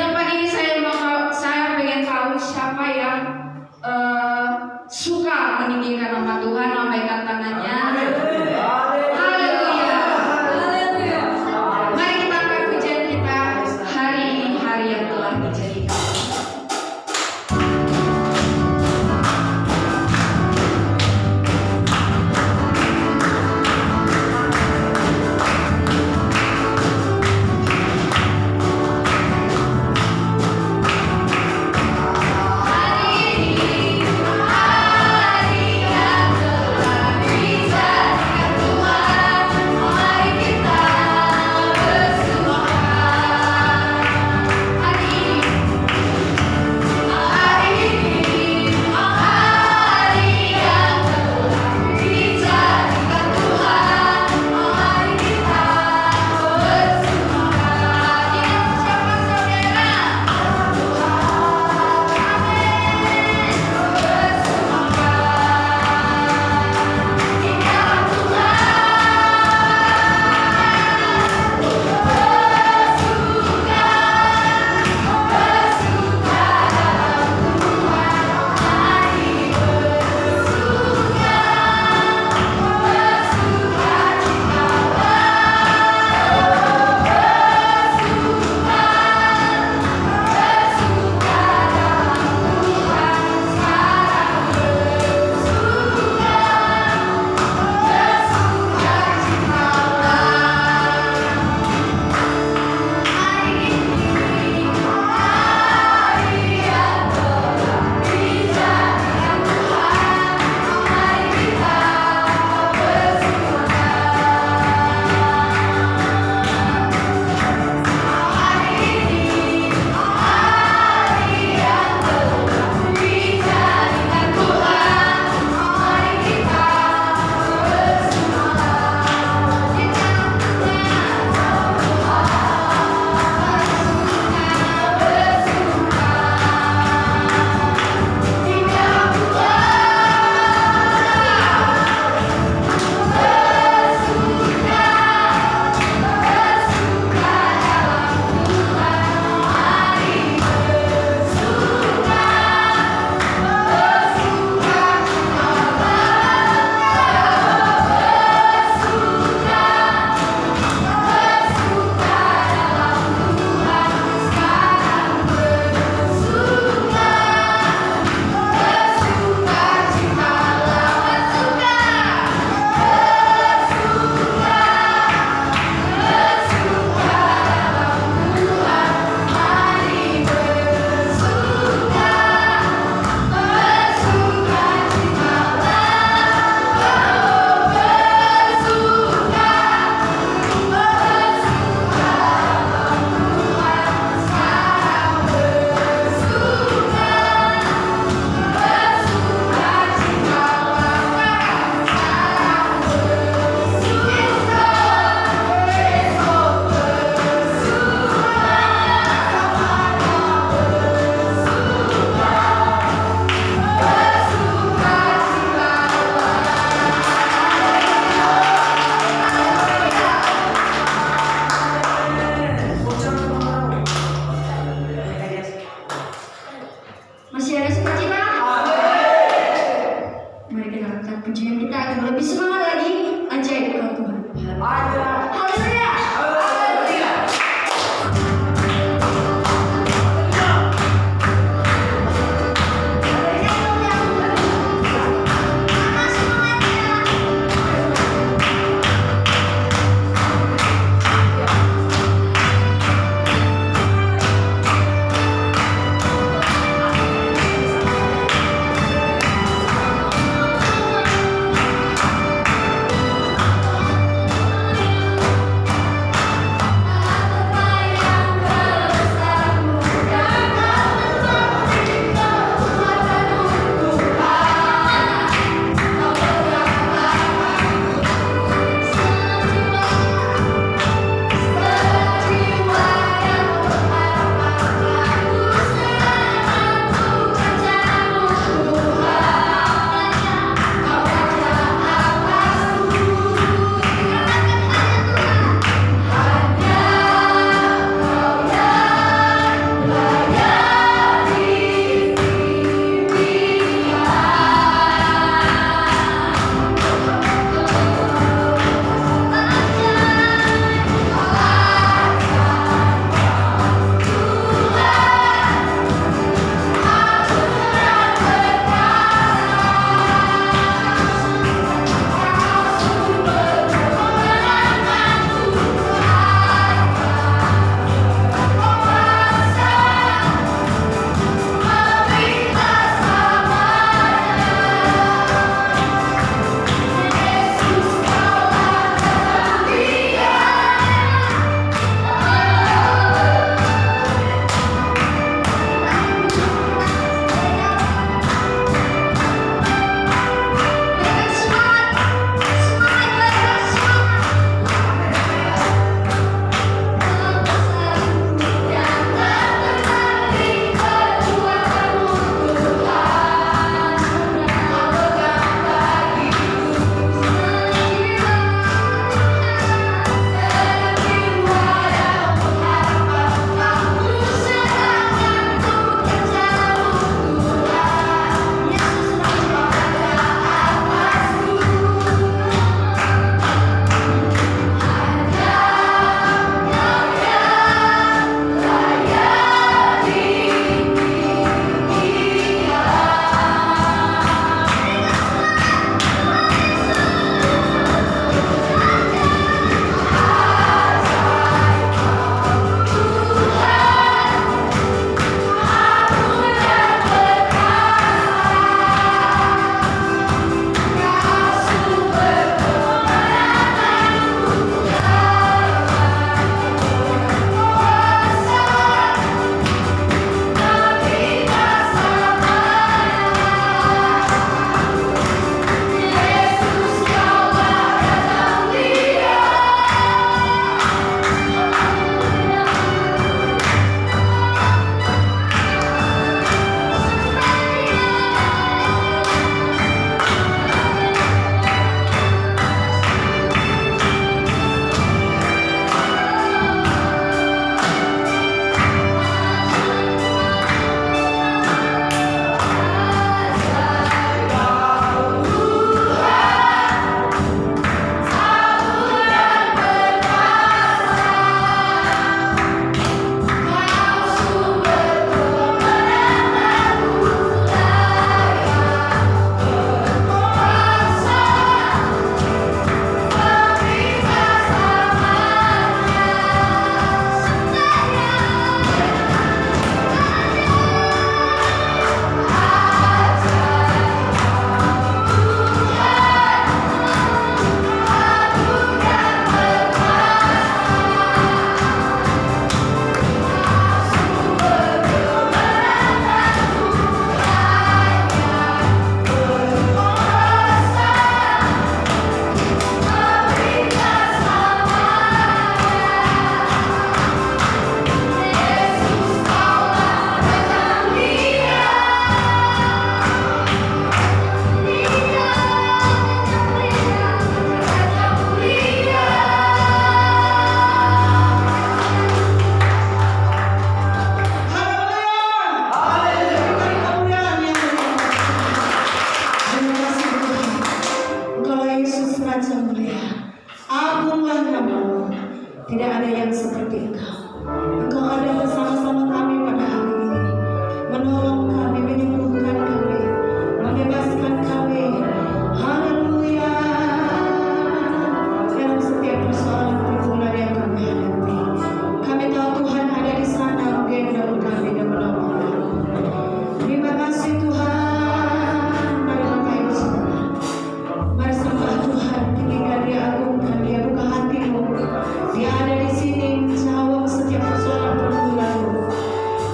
tempat ini saya pengen tahu siapa yang suka meninggikan nama Tuhan, lambaikan tangannya. Haleluya. Mari kita angkat pujian kita hari ini, hari yang telah dijadikan.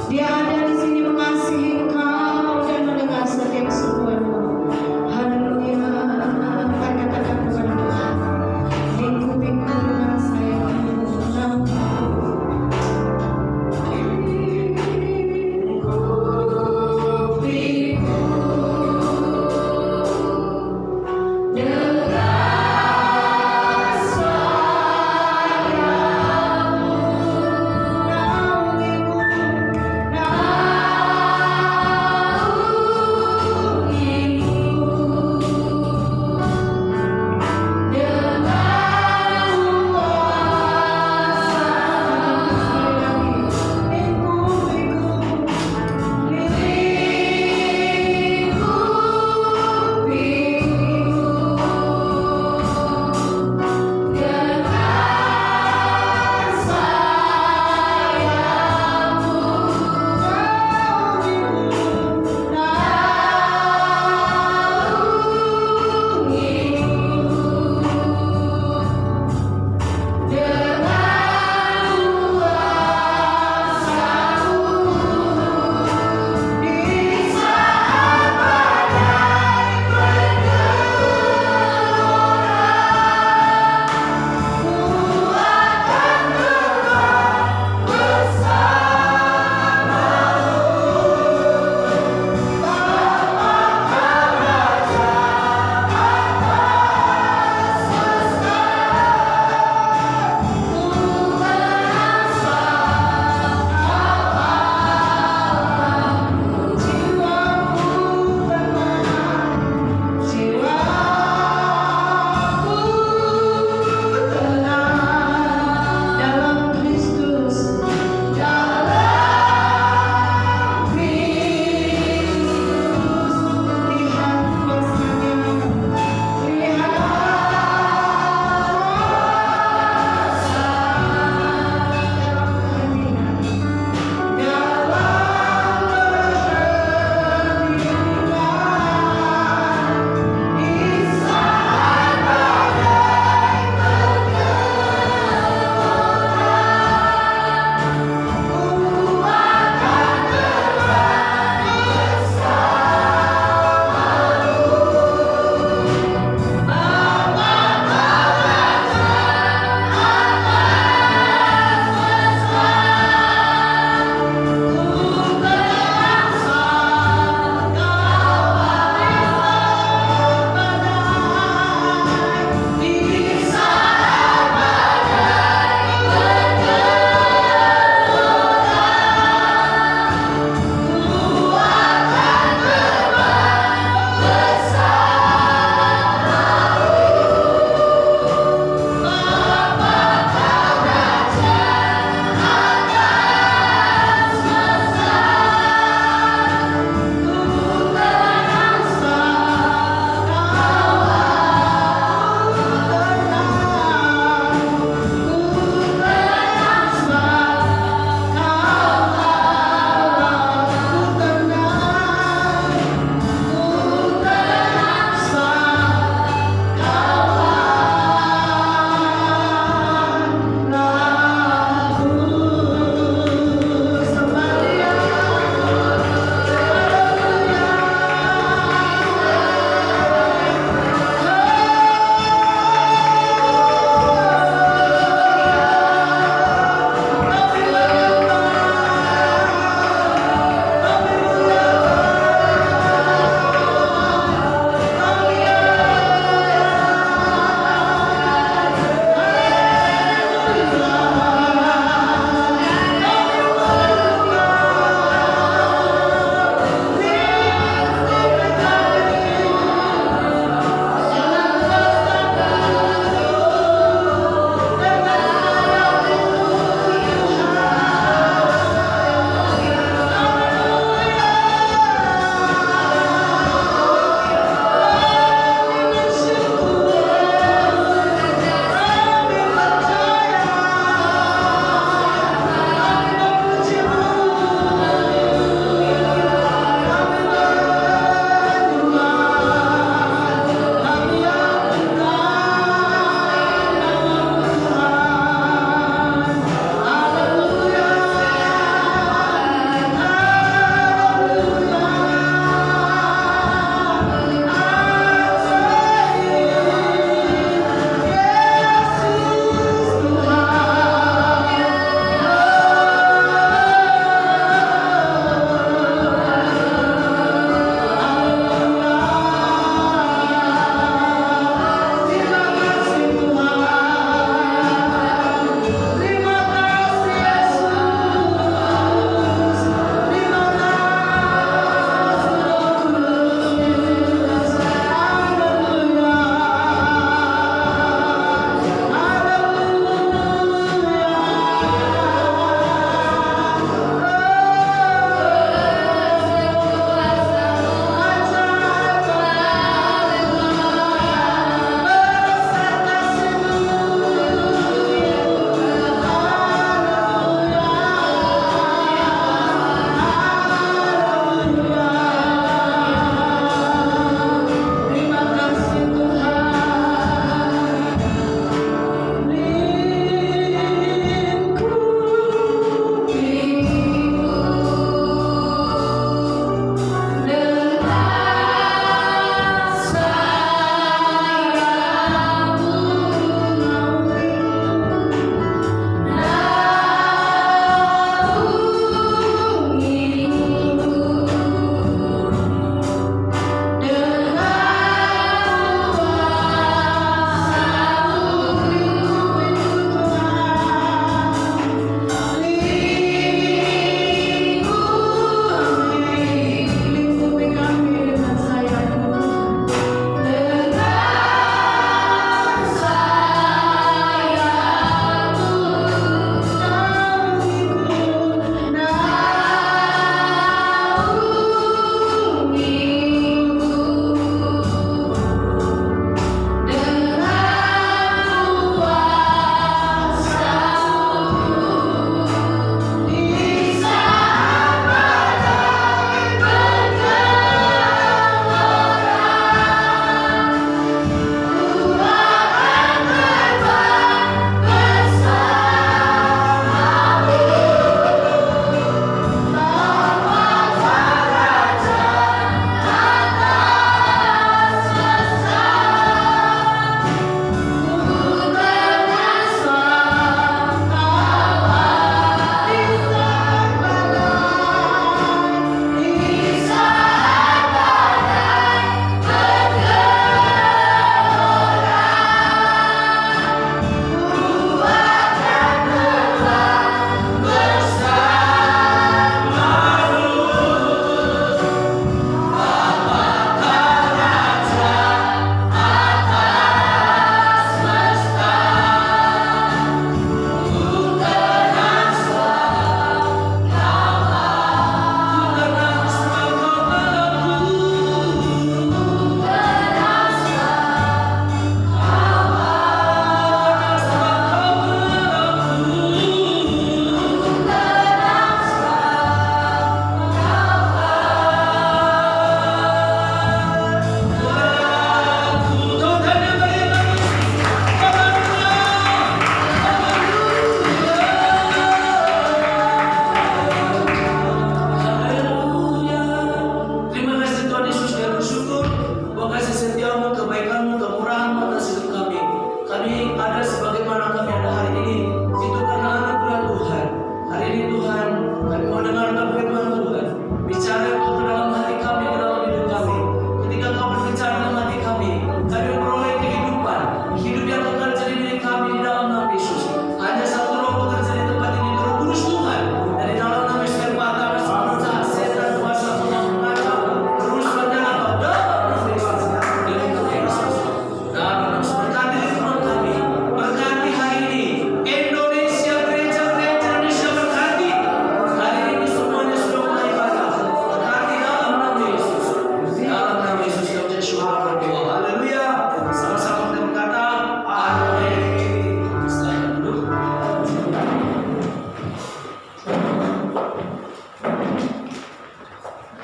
Dia ada di sini mengasihi engkau dan mendengar setiap seruanmu. Haleluya. Mari katakan kepada Tuhan, lingkupiku dengan sayapmu. Now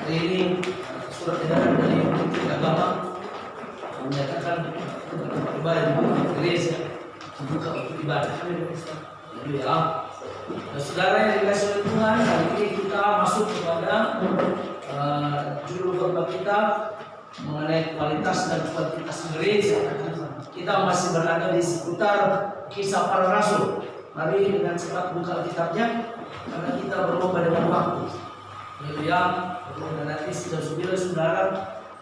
Hari ini surat edaran dari Menteri Agama menyatakan tempat ibadah di gereja dibuka untuk ibadah. Haleluya. Nah, saudara yang dikasihi oleh Tuhan, hari ini kita masuk kepada judul khotbah kita mengenai kualitas dan kuantitas gereja. Kita masih berada di seputar Kisah Para Rasul. Mari dengan cepat buka kitabnya karena kita berlomba dengan waktu. Haleluya. Dan nanti sudah saudara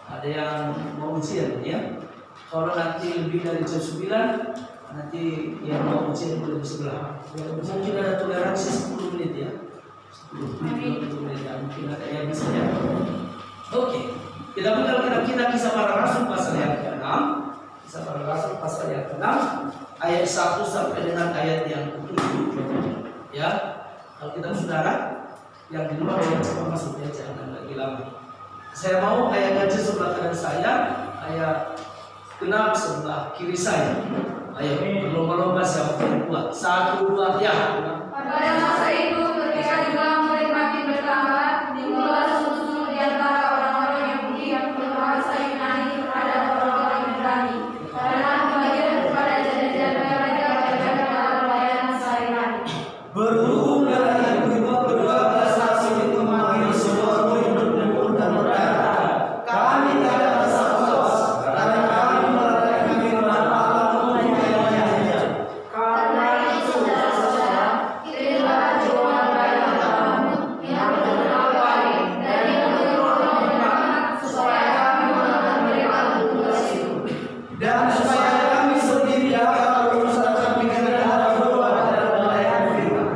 ada yang mau ujian ya. Kalau nanti lebih dari jam 9 nanti yang mau ujian boleh di sebelah. Mungkin ada toleransi 10 menit ya. 10 menit ya. Mungkin ada yang bisa ya. Oke. Kita buka kitab kita Kisah Para Rasul pasal yang ke-6. Kisah Para Rasul pasal yang ke-6 ayat 1 sampai dengan ayat yang ke-7. Ya. Kalau kita saudara yang di luar boleh coba masuk ya, jangan lagi lama. Saya mau ayat ngaji sebelah kanan saya, ayat genap sebelah kiri saya. Ayo berlomba-lomba siapa yang kuat. 1, 2, ya. Pada masa itu ketika jumlah murid makin bertambah, timbullah sungguh-sungguh di antara orang-orang Yahudi yang berbahasa Yunani terhadap orang-orang Ibrani. Karena kebagian kepada jajan-jajan mereka belajar dalam pelayanan sehari-hari. Berhubung dengan itu kedua belas saksi itu memanggil semua murid berkumpul dan berkata, kami tidak bersalah karena kami melakukan firman Allah menyayanginya. Karena itu saudara-saudara, terimalah doa dari Allahmu yang berkenal baik dan yang berdoa supaya kami melakukan mereka tugas itu. Dan supaya kami sendiri dapat berusaha dengan dalam doa dan melayan firman.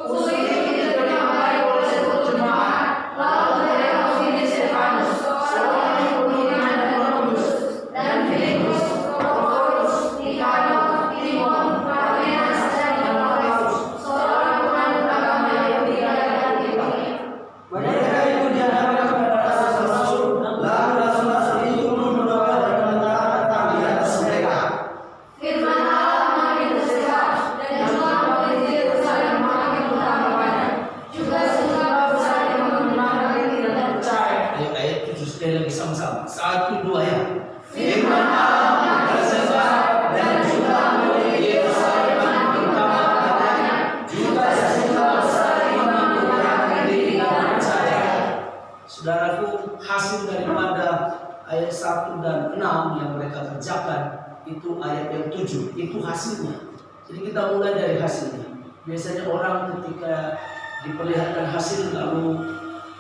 Usul itu diterima baik oleh seluruh jemaat, lalu mereka memilih Stefanus, seorang Yahudi dan Roh Kudus, dan Filipus, Prokorus, Nikanor, Timon, Parmenas, dan Nikolaus, seorang penganut agama Yahudi dan Antioquia. Mereka itu dihadapkan kepada Rasul, lalu Rasul itu mendoakan dan meletakkan tangan di atas mereka. Firman Allah makin tersebar, dan jumlah murid di Yerusalem makin bertambah banyak. Juga jumlah Yerusalem menggunakan diri dan percaya. Ayo ayat 7 sekali lagi sama-sama. 1, 2 ya. Firman Allah tersebar dan jumlah murid di Yerusalem makin bertambah banyak. Juga sejumlah besar imam menggunakan diri dan percaya. Saudaraku, hasil daripada ayat 1 dan 6 yang mereka kerjakan itu ayat yang 7, itu hasilnya. Jadi kita mulai dari hasilnya. Biasanya orang ketika diperlihatkan hasil lalu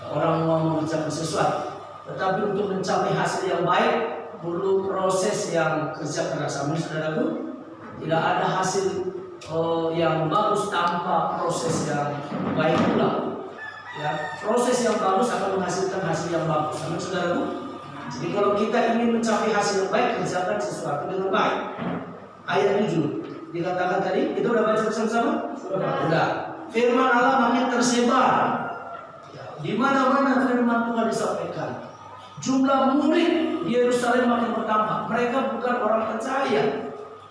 orang mau mengerjakan sesuatu. Tetapi untuk mencapai hasil yang baik perlu proses yang kerja keras. Amin saudaraku. Tidak ada hasil yang bagus tanpa proses yang baik pula. Ya, proses yang bagus akan menghasilkan hasil yang bagus. Amin saudaraku. Jadi kalau kita ingin mencapai hasil yang baik, kerjakan sesuatu dengan baik. Ayat 7 dikatakan tadi, itu udah baca bersama-sama? Sudah. Firman Allah makin tersebar. Ya, di mana-mana firman Tuhan disampaikan. Jumlah murid di Yerusalem makin bertambah. Mereka bukan orang percaya.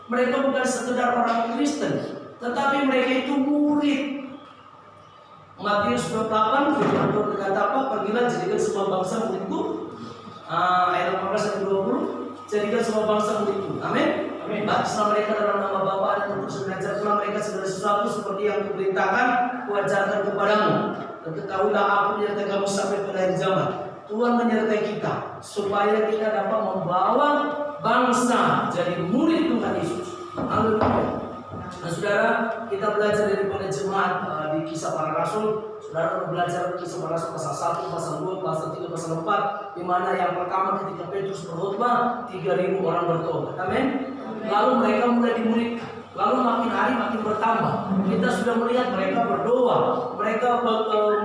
Mereka bukan sekedar orang Kristen, tetapi mereka itu murid. Matius 28 firman Tuhan berkata apa? Pergilah jadikan semua bangsa muridku. Ayat 18 dan 20, jadikan semua bangsa muridku. Amin. Baptislah mereka dalam nama Bapa dan Putra dan ajarkanlah mereka segala sesuatu seperti yang kuperintahkan, kuajarkan kepadamu. Dan ketahuilah aku menyertai kamu sampai pada akhir zaman. Tuhan menyertai kita supaya kita dapat membawa bangsa jadi murid Tuhan Yesus. Haleluya. Nah saudara, kita belajar daripada jemaat di Kisah Para Rasul. Saudara belajar Kisah Para Rasul pasal 1, pasal 2, pasal 3, pasal 4, di mana yang pertama ketika Petrus berkhotbah 3.000 orang bertobat. Amin. Lalu mereka mulai dimuridkan. Lalu makin hari makin bertambah. Kita sudah melihat mereka berdoa, mereka bertekun,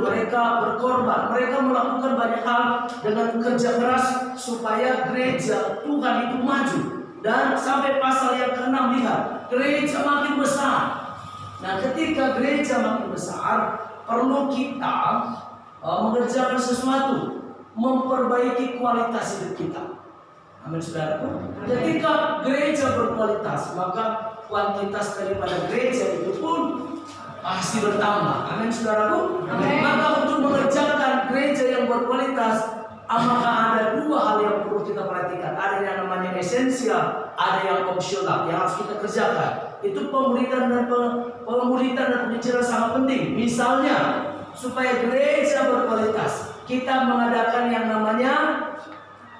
mereka berkorban, mereka melakukan banyak hal dengan kerja keras supaya gereja Tuhan itu maju. Dan sampai pasal yang ke-6 lihat, gereja makin besar. Nah, ketika gereja makin besar, perlu kita mengerjakan sesuatu, memperbaiki kualitas hidup kita. Amin saudaraku. Ketika gereja berkualitas, maka kuantitas daripada gereja itu pun pasti bertambah. Amin saudaraku. Maka untuk mengerjakan berkualitas, maka ada dua hal yang perlu kita perhatikan. Ada yang namanya esensial, ada yang opsional yang harus kita kerjakan. Itu pemuridan dan pengajaran sangat penting. Misalnya, supaya gereja berkualitas, kita mengadakan yang namanya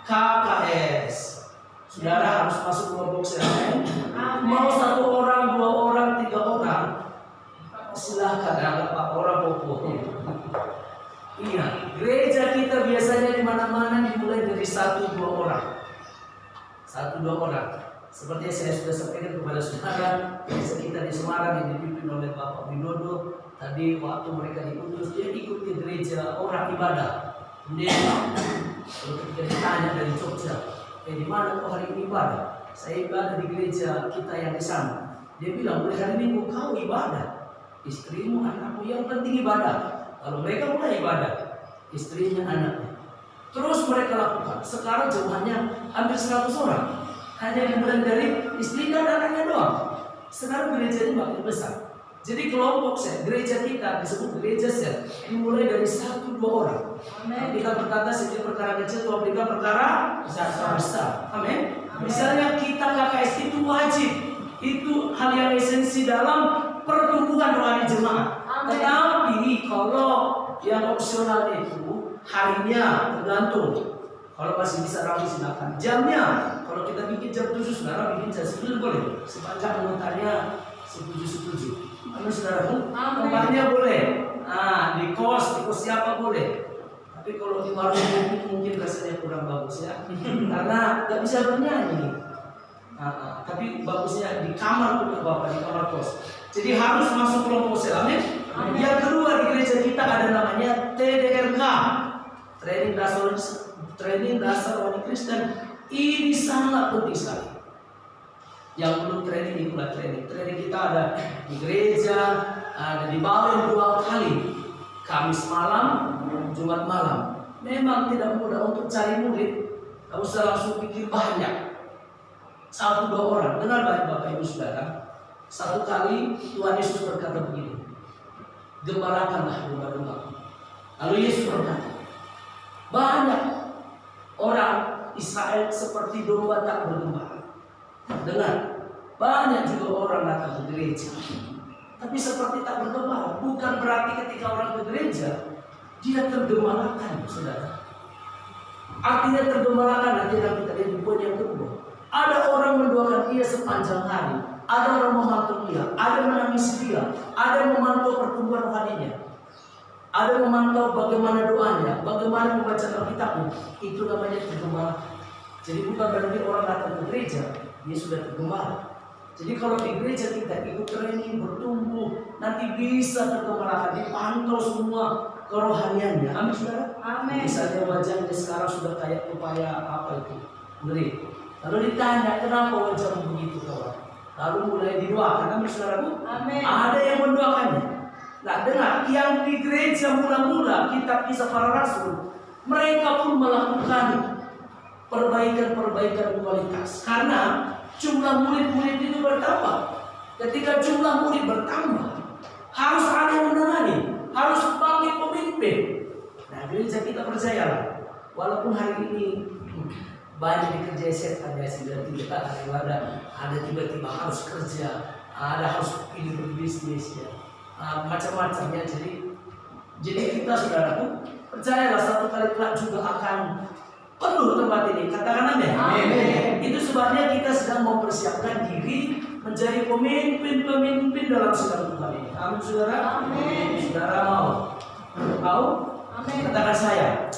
KKS. Saudara harus masuk kelompok saya. Mau 1 orang, 2 orang, 3 orang, silahkan. Ada 4 orang pokoknya. Iya, gereja kita biasanya di mana-mana dimulai dari 1-2 orang. 1-2 orang. Seperti yang saya sudah sampaikan kepada saudara, gereja kita di Semarang yang dipimpin oleh Bapak Widodo. Tadi waktu mereka diutus, dia ikut ke gereja orang ibadah. Kemudian kalau ketika ditanya dari Jogja, di mana kau hari ini ibadah? Saya ibadah di gereja kita yang di sana. Dia bilang, mulai hari ini kau ibadah, istrimu, anakmu, yang penting ibadah. Kalau mereka mulai ibadah, istrinya, anaknya, terus mereka lakukan. Sekarang jumlahnya hampir 100 orang. Hanya dimulai dari istri dan anaknya doang. Sekarang gereja ini makin besar. Jadi kelompok sel, gereja kita disebut gereja sel, dimulai dari 1-2 orang. Kita berkata setiap perkara kecil, Tuhan berikan perkara besar. Amin. Misalnya kita KKS itu wajib, itu hal yang esensi dalam pertumbuhan rohani jemaat. Tetapi kalau yang opsional itu harinya tergantung. Kalau masih bisa rapi silakan. Jamnya, kalau kita bikin jam 7, saudara bikin jam 9 boleh. Sepanjang anggotanya setuju. Amin saudaraku. Tempatnya boleh. Nah, di kos siapa boleh. Tapi kalau di warung mungkin rasanya kurang bagus ya. Karena nggak bisa bernyanyi. Tapi bagusnya di kamar punya Bapak, di kamar kos. Jadi harus masuk kelompok sel. Amin. Yang kedua di gereja kita ada namanya TDRK, training dasar rohani Kristen. Ini sangat penting sekali. Yang belum training itulah training. Training kita ada di gereja, ada di bawah 2 kali. Kamis malam, Jumat malam. Memang tidak mudah untuk cari murid. Tidak usah langsung pikir banyak. 1-2 orang. Dengar baik Bapak Ibu Saudara. 1 kali Tuhan Yesus berkata begini, gembalakanlah domba-domba. Lalu Yesus berkata, banyak orang Israel seperti domba tak bergembala. Dengar, banyak juga orang datang ke gereja, tapi seperti tak bergembala. Bukan berarti ketika orang ke gereja dia tergembalakan, saudara. Artinya tergembalakan nanti kita lihat di poin yang kedua. Ada orang mendoakan dia sepanjang hari, ada orang memantau dia, ada menangis dia, ada memantau pertumbuhan rohaninya, ada memantau bagaimana doanya, bagaimana membaca Alkitabnya. Itu namanya tergembala. Jadi bukan berarti orang datang ke gereja dia sudah tergembala. Jadi kalau di gereja kita ikut training, bertumbuh, nanti bisa tergembalakan, dipantau semua kerohaniannya. Amin saudara. Amin. Misalnya wajahnya sekarang sudah kayak upaya apa itu, ngeri. Lalu ditanya kenapa wajahmu begitu kawan. Lalu mulai didoakan. Amin saudaraku. Amin. Ada yang mendoakannya. Nah dengar, yang di gereja mula-mula kitab Kisah Para Rasul, mereka pun melakukan perbaikan kualitas. Karena jumlah murid-murid itu bertambah. Ketika jumlah murid bertambah, harus ada yang menangani, harus bangkit pemimpin. Nah gereja kita percayalah, walaupun hari ini banyak dikerjai setan ya, tiba-tiba ada tiba-tiba harus kerja, ada harus ini berbisnis ya, macam-macam ya. Jadi kita saudaraku percayalah 1 kali kelak juga akan penuh tempat ini. Katakan amin. Amin. Itu sebabnya kita sedang mempersiapkan diri menjadi pemimpin dalam sidang Tuhan ini. Amin saudara. Amin. Saudara mau? Mau? Amin. Katakan saya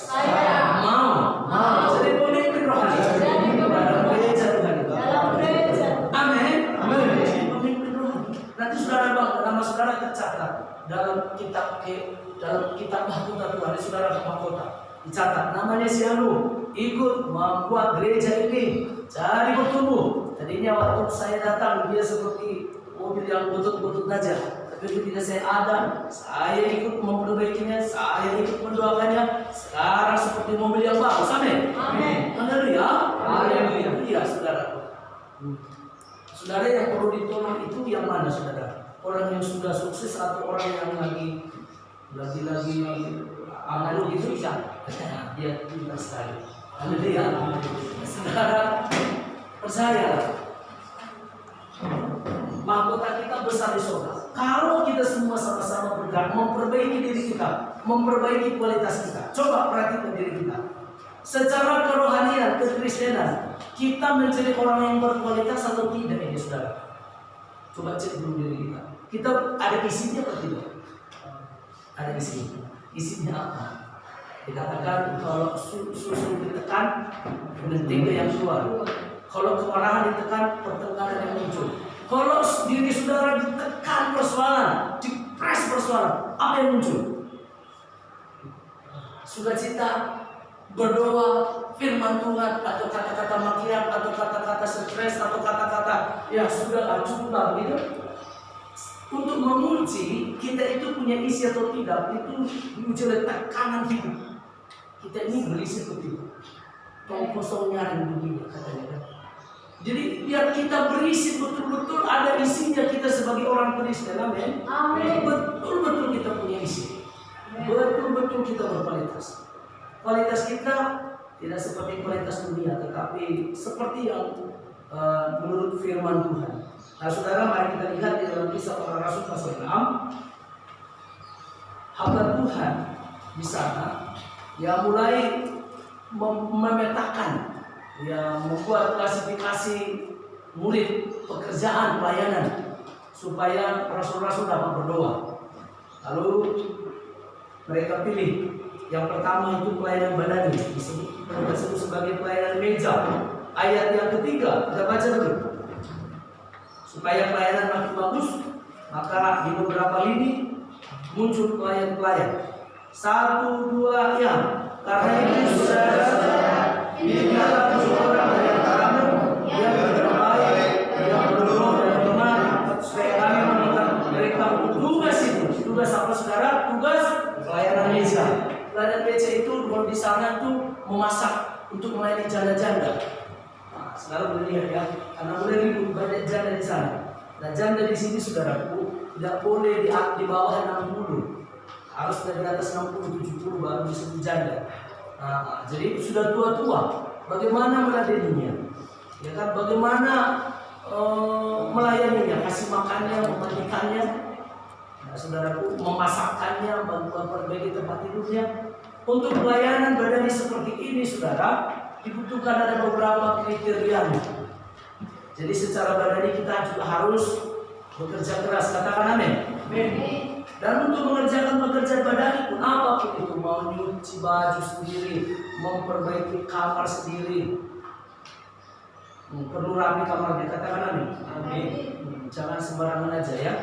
mau. Jadi pemimpin rohani dalam gereja Tuhan itu. Amin. Jadi pemimpin rohani. Nanti saudara bang, nama saudara tercatat dalam kitab mahkota Tuhan. Saudara mahkota dicatat namanya si Anu ikut membuat gereja ini jadi bertumbuh. Tadinya waktu saya datang dia seperti mobil yang butut-butut aja. Ketika saya ada, saya ikut memperbaikinya, saya ikut mendoakannya. Sekarang seperti mobil yang bagus. Amin. Amin. Haleluya. Haleluya. Iya, saudara. Saudara yang perlu ditolong itu yang mana, saudara? Orang yang sudah sukses atau orang yang lagi lagi amal itu bisa, dia pintar sekali. Haleluya. Saudara, percaya mahkota kita besar di surga. Kalau kita semua sama-sama bergerak memperbaiki diri kita, memperbaiki kualitas kita. Coba perhatikan diri kita. Secara kerohanian, kekristenan, kita menjadi orang yang berkualitas atau tidak ini, saudara? Coba cek dulu diri kita. Kita ada isinya atau tidak? Ada isinya. Isinya apa? Dikatakan kalau susu ditekan, mentega yang keluar. Kalau kemarahan ditekan, pertengkaran yang muncul. Kalau diri saudara ditekan persoalan, dipres persoalan, apa yang muncul? Sukacita, berdoa, firman Tuhan, atau kata-kata makian, atau kata-kata stres, atau kata-kata ya sudah cukuplah begitu. Untuk menguji kita itu punya isi atau tidak, itu diuji oleh tekanan hidup. Kita ini berisi atau tidak? Tong kosong nyaring dunia katanya kan. Jadi biar kita berisi betul-betul ada isinya kita sebagai orang Kristen, amin. Betul-betul kita punya isi, betul-betul kita berkualitas. Kualitas kita tidak seperti kualitas dunia, tetapi seperti yang menurut firman Tuhan. Nah, saudara, mari kita lihat di dalam Kisah Para Rasul pasal 6. Hamba Tuhan di sana yang mulai memetakan, ya, membuat klasifikasi murid pekerjaan pelayanan supaya rasul-rasul dapat berdoa. Lalu mereka pilih yang pertama itu pelayanan badani, disebut sebagai pelayanan meja. Ayat yang ketiga kita baca dulu. Supaya pelayanan makin bagus, maka di beberapa lini muncul pelayan-pelayan. 1, 2, ya. Karena itu saudara-saudara, pilihlah 7 orang dari antaramu yang terbaik, yang berdoa dan benar, supaya kami meminta mereka untuk tugas itu. Tugas apa, saudara? Tugas pelayanan meja. Pelayanan meja itu kalau di sana tuh memasak untuk melayani janda-janda. Nah, saudara boleh lihat ya, karena boleh ribut banyak janda di sana. Nah, janda di sini, saudaraku, tidak boleh di bawah 60. Harus dari atas 60-70 baru disebut janda. Nah, jadi sudah tua-tua. Bagaimana meladeninya? Ya kan, bagaimana melayaninya, kasih makannya, memandikannya, nah, saudaraku, memasakkannya, memperbaiki tempat tidurnya. Untuk pelayanan badani seperti ini, saudara, dibutuhkan ada beberapa kriteria. Jadi secara badani kita juga harus bekerja keras. Katakan amin. Dan untuk mengerjakan pekerjaan badani pun apapun itu, mau nyuci baju sendiri, memperbaiki kamar sendiri, perlu rapi kamarnya. Katakan amin. Amin. Jangan sembarangan aja ya.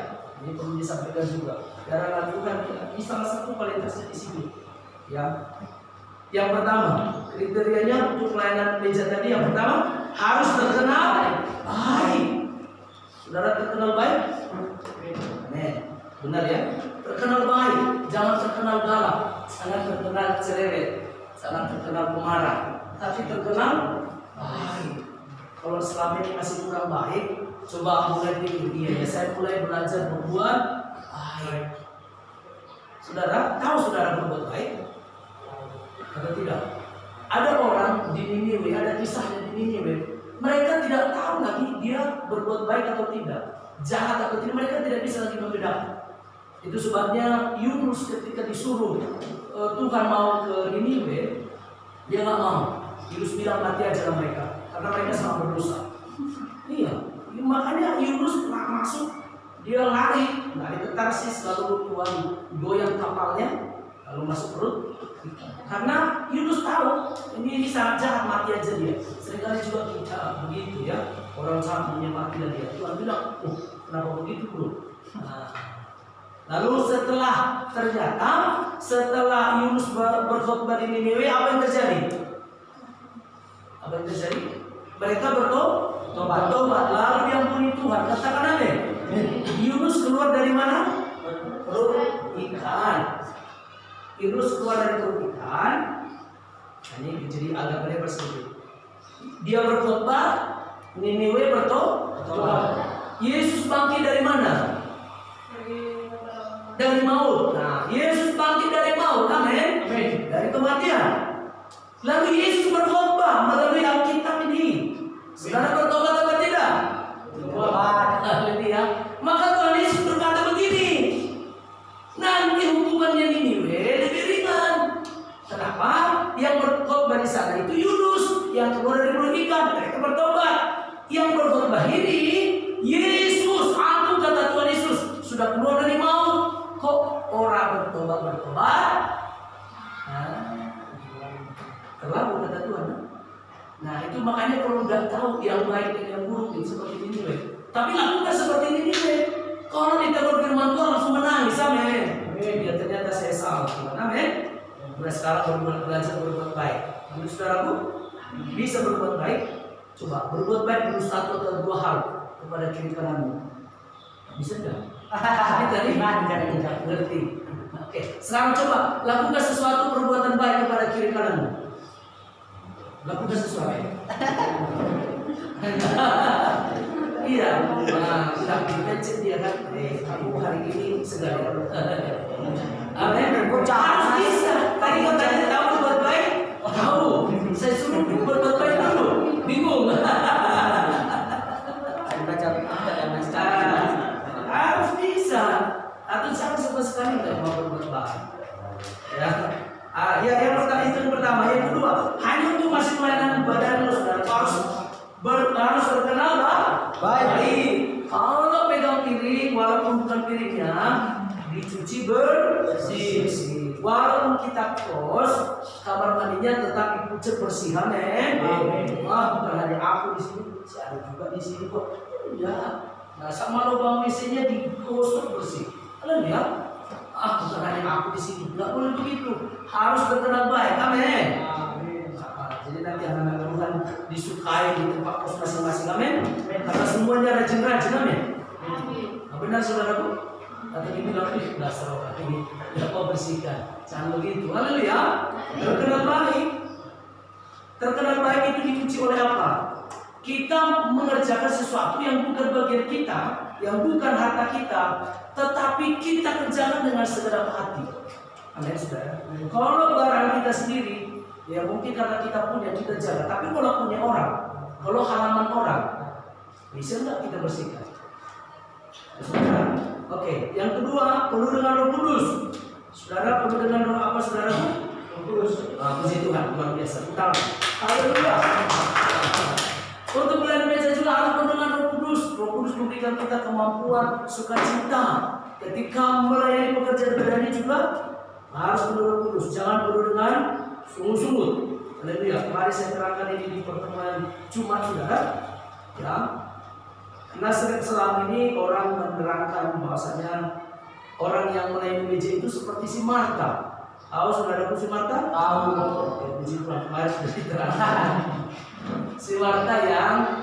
Ini perlu disampaikan juga. Karena Tuhan ini salah satu kualitasnya di sini. Ya. Yang pertama, kriterianya untuk pelayanan meja tadi, yang pertama harus terkenal baik. Saudara terkenal baik? Amin. Benar ya? Terkenal baik, jangan terkenal galak, jangan terkenal cerewet, jangan terkenal pemarah, tapi terkenal baik. Kalau selama ini masih kurang baik, coba mulai dari dia ya. Saya mulai belajar berbuat baik. Saudara, tahu saudara berbuat baik? Atau tidak? Ada orang di Niniwe, ada kisahnya di Niniwe. Mereka tidak tahu lagi dia berbuat baik atau tidak, jahat atau tidak. Mereka tidak bisa lagi membedakan. Itu sebabnya Yunus ketika disuruh Tuhan mau ke Niniwe, dia nggak mau. Yunus bilang mati aja mereka, karena mereka sangat berdosa. Iya, makanya Yunus masuk, dia lari ke Tarsis, lalu Tuhan goyang kapalnya, lalu masuk perut. Karena Yunus tahu ini sangat jahat, mati aja dia. Seringkali juga kita begitu ya, orang jahat mati dia. Tuhan bilang, kenapa begitu bro? Nah, lalu setelah Yunus berkhotbah di Niniwe, apa yang terjadi? Apa yang terjadi? Mereka bertobat, lalu diampuni Tuhan. Katakan amin. Yunus keluar dari mana? Perut ikan. Yunus keluar dari perut ikan. Ini jadi agak lebar sedikit. Dia berkhotbah, Niniwe bertobat. Yesus bangkit dari mana? Dari maut. Nah, Yesus bangkit dari maut, amin. Dari kematian. Lalu Yesus berkhotbah melalui Alkitab ini. Saudara bertobat apa tidak? Haleluya. Maka Tuhan Yesus berkata begini, nanti hukumannya Niniwe lebih ringan. Kenapa? Yang berkhotbah di sana itu Yunus yang keluar dari perut ikan, mereka bertobat. Yang berkhotbah ini Yesus, aku kata Tuhan Yesus sudah keluar dari maut. Kok orang bertobat? Terlalu kata Tuhan. Nah itu makanya kalau udah tahu yang baik dan yang buruk itu seperti ini, tapi lakukan seperti ini, kalau ditegur firman Tuhan langsung menangis, amin. Ya ternyata saya salah, amin. Mulai sekarang belajar berbuat baik. Menurut saudaraku bisa berbuat baik. Coba berbuat baik dulu 1 atau 2 hal kepada kiri kananmu. Bisa enggak? Tapi tadi nggak ngerti. Oke, sekarang coba lakukan sesuatu perbuatan baik kepada kiri kananmu. Lakukan sesuatu. Iya, nah, sudah dipencet dia kan. Aku hari ini segar. Amin. Harus bisa. Tadi katanya tahu berbuat baik. Tahu. Saya suruh berbuat baik dulu. Bingung. Harus bisa. Atau jangan sama sekali tidak mau berbuat baik. Ya. Yang pertama itu yang pertama. Yang kedua, hanya untuk masih pelayanan badan lo, saudara harus terkenal baik. Kalau pegang piring, walaupun bukan piringnya dicuci bersih. Walaupun kita kos, kamar mandinya tetap dipucat bersih, amin. Wah, bukan hanya aku di sini, ada juga di sini kok. Ya, nah sama lubang WC-nya digosok bersih. Kalian lihat? Bukan hanya aku di sini, nggak boleh begitu. Harus terkenal baik, amin. Jadi nanti anak-anak Tuhan disukai di tempat kos masing-masing, amin. Karena semuanya rajin-rajin, amin. Benar saudaraku? Atau dibilang dasar orang ini tidak mau bersihkan, jangan begitu. Haleluya. Terkenal baik. Terkenal baik itu dikunci oleh apa? Kita mengerjakan sesuatu yang bukan bagian kita, yang bukan harta kita, tetapi kita kerjakan dengan segenap hati. Amin, saudara. Kalau barang kita sendiri, ya mungkin karena kita punya, kita jaga. Tapi kalau punya orang, kalau halaman orang, bisa nggak kita bersihkan? Saudara. Oke, yang kedua, perlu dengan Roh Kudus. Saudara perlu dengan roh apa, saudara? Roh Kudus. Puji Tuhan, luar biasa. Kita, haleluya. Untuk pelayanan gereja juga harus perlu dengan Roh Kudus. Roh Kudus memberikan kita kemampuan, sukacita. Ketika melayani pekerjaan gereja ini juga harus perlu Roh Kudus. Jangan perlu dengan sungguh-sungguh. Haleluya. Mari saya terangkan ini di pertemuan Jumat, saudara. Ya. Karena selama ini orang menerangkan bahwasanya orang yang melayani gereja itu seperti si Marta. Tahu saudaraku si Marta? Tahu. Ya, puji Tuhan, kemarin sudah diterangkan. Si Marta yang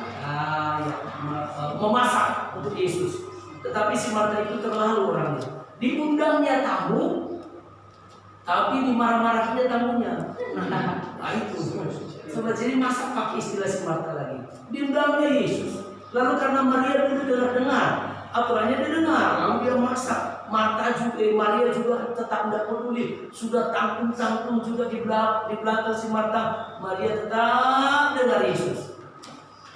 memasak untuk Yesus. Tetapi si Marta itu terlalu orangnya. Diundangnya tamu, tapi dimarah-marahinya tamunya. Nah itu. Coba jadi masak pakai istilah si Marta lagi. Diundangnya Yesus. Lalu karena Maria dulu dengar, aturannya dia dengar, lalu dia masak. Maria juga tetap tidak peduli. Sudah tanggung juga di belakang si Marta. Maria tetap dengar Yesus.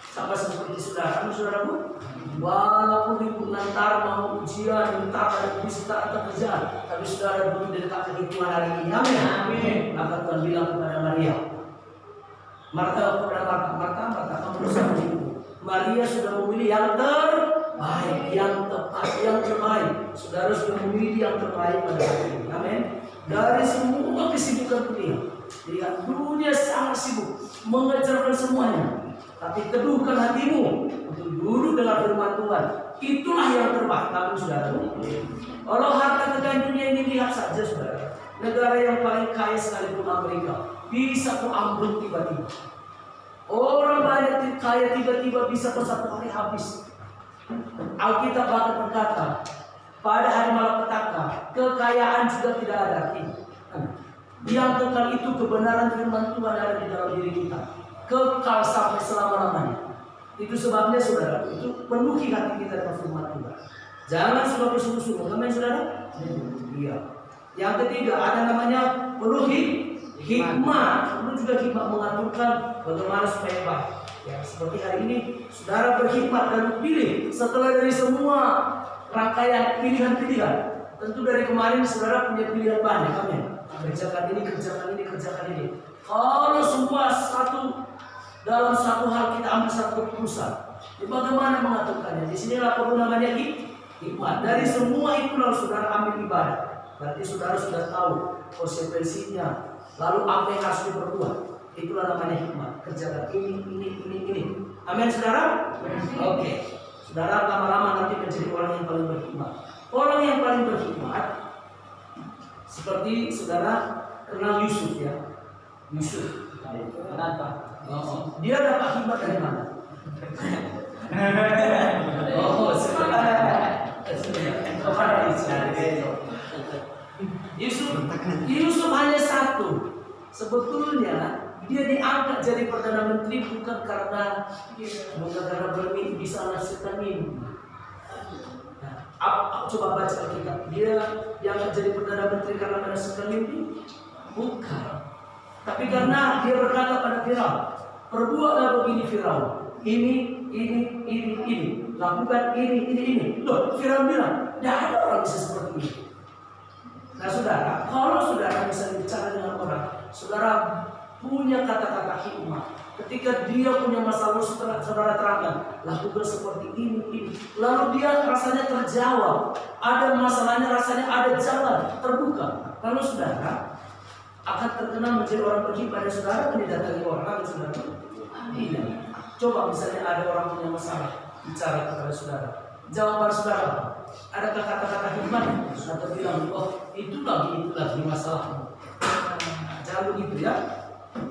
Sama seperti saudaraku. Walaupun di nantar mau ujian, entar ada bisa atau kerjaan, tapi saudara dulu dekat dengan Tuhan hari ini. Amin. Maka Tuhan bilang kepada Maria, Marta, kamu bersama ibu. Maria sudah memilih yang terbaik, yang tepat, yang terbaik. Saudara sudah memilih yang terbaik pada hari ini. Amin. Dari semua kesibukan dunia, lihat dunia sangat sibuk mengejarkan semuanya. Tapi teduhkan hatimu untuk duduk dengan firman Tuhan. Itulah yang terbaik. Tapi saudara, kalau harta kekayaan dunia ini lihat saja saudara. Negara yang paling kaya sekalipun Amerika bisa kuambil tiba-tiba. Orang banyak kaya tiba-tiba bisa per 1 hari habis. Alkitab bahkan berkata, pada hari malapetaka kekayaan juga tidak ada artinya. Yang kekal itu kebenaran firman Tuhan ada di dalam diri kita, kekal sampai selama-lamanya. Itu sebabnya saudara, itu penuhi hati kita dengan firman Tuhan. Jangan suka bersungguh-sungguh, amin saudara? Iya. Yang ketiga ada namanya perlu hikmat. Perlu juga hikmat mengaturkan bagaimana supaya baik. Ya, seperti hari ini saudara berhikmat dan pilih setelah dari semua rangkaian pilihan-pilihan. Tentu dari kemarin saudara punya pilihan banyak, amin. Kerjakan ini, kerjakan ini, kerjakan ini. Kalau semua dalam satu hal kita ambil satu keputusan, bagaimana mengaturkannya? Di sinilah perlu namanya hikmat. Dari semua itu lalu saudara ambil ibadah. Berarti saudara sudah tahu konsekuensinya. Lalu apa yang harus diperbuat? Itulah namanya hikmat. Kerjakan ini. Amin, saudara? Oke. Saudara lama-lama nanti menjadi orang yang paling berhikmat. Orang yang paling berhikmat seperti saudara kenal Yusuf ya. Yusuf. Kenapa? Dia dapat hikmat dari mana? Yusuf hanya satu. Sebetulnya dia diangkat jadi perdana menteri bukan karena bermimpi bisa menghasilkan mimpi. Coba baca Alkitab. Dia diangkat jadi perdana menteri karena menghasilkan mimpi? Bukan. Tapi karena dia berkata pada Firaun, perbuatlah begini Firaun. Ini. Lakukan ini. Loh, Firaun bilang, tidak ada orang bisa seperti ini. Nah saudara, kalau saudara bisa bicara dengan orang, saudara punya kata-kata hikmah. Ketika dia punya masalah, saudara terangkan, lakukan seperti ini. Lalu dia rasanya terjawab. Ada masalahnya, rasanya ada jalan terbuka. Lalu saudara akan terkenal menjadi orang berhikmat. Dan saudara mendatangi orang, saudara. Iya. Coba misalnya ada orang punya masalah, bicara kepada saudara. Jawaban saudara apa? Adakah kata-kata hikmat? Saudara bilang, oh itu lagi masalahmu. Jangan begitu ya.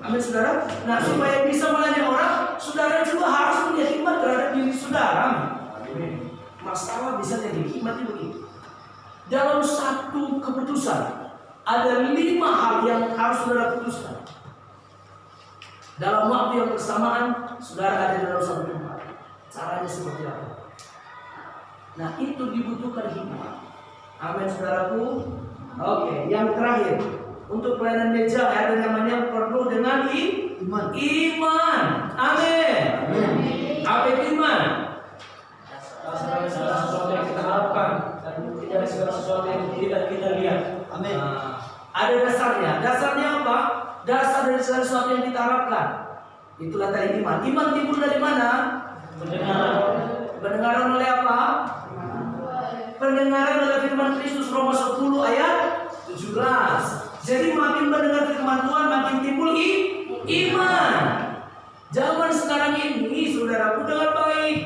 Amin saudara. Nah supaya bisa melayani orang, saudara juga harus punya hikmat terhadap diri saudara. Amin. Masalah bisa jadi hikmat itu begitu. Dalam satu keputusan ada 5 hal yang harus saudara putuskan. Dalam waktu yang bersamaan, saudara ada dalam satu tempat. Caranya seperti apa? Nah itu dibutuhkan hikmat. Amin saudaraku. Oke, yang terakhir untuk pelayanan gereja ada namanya perlu dengan iman. Amin. Apa itu iman? Sesuatu yang kita harapkan dan tidak sesuatu yang tidak kita lihat. Amin. Ada dasarnya. Dasarnya apa? Dasar dari sesuatu yang kita harapkan. Itulah tadi iman. Iman timbul dari mana? Pendengaran oleh apa? Pendengaran oleh firman Kristus, Roma 10 ayat 17. Jadi makin mendengar firman Tuhan makin timbul iman. Zaman sekarang ini saudaraku dengan baik.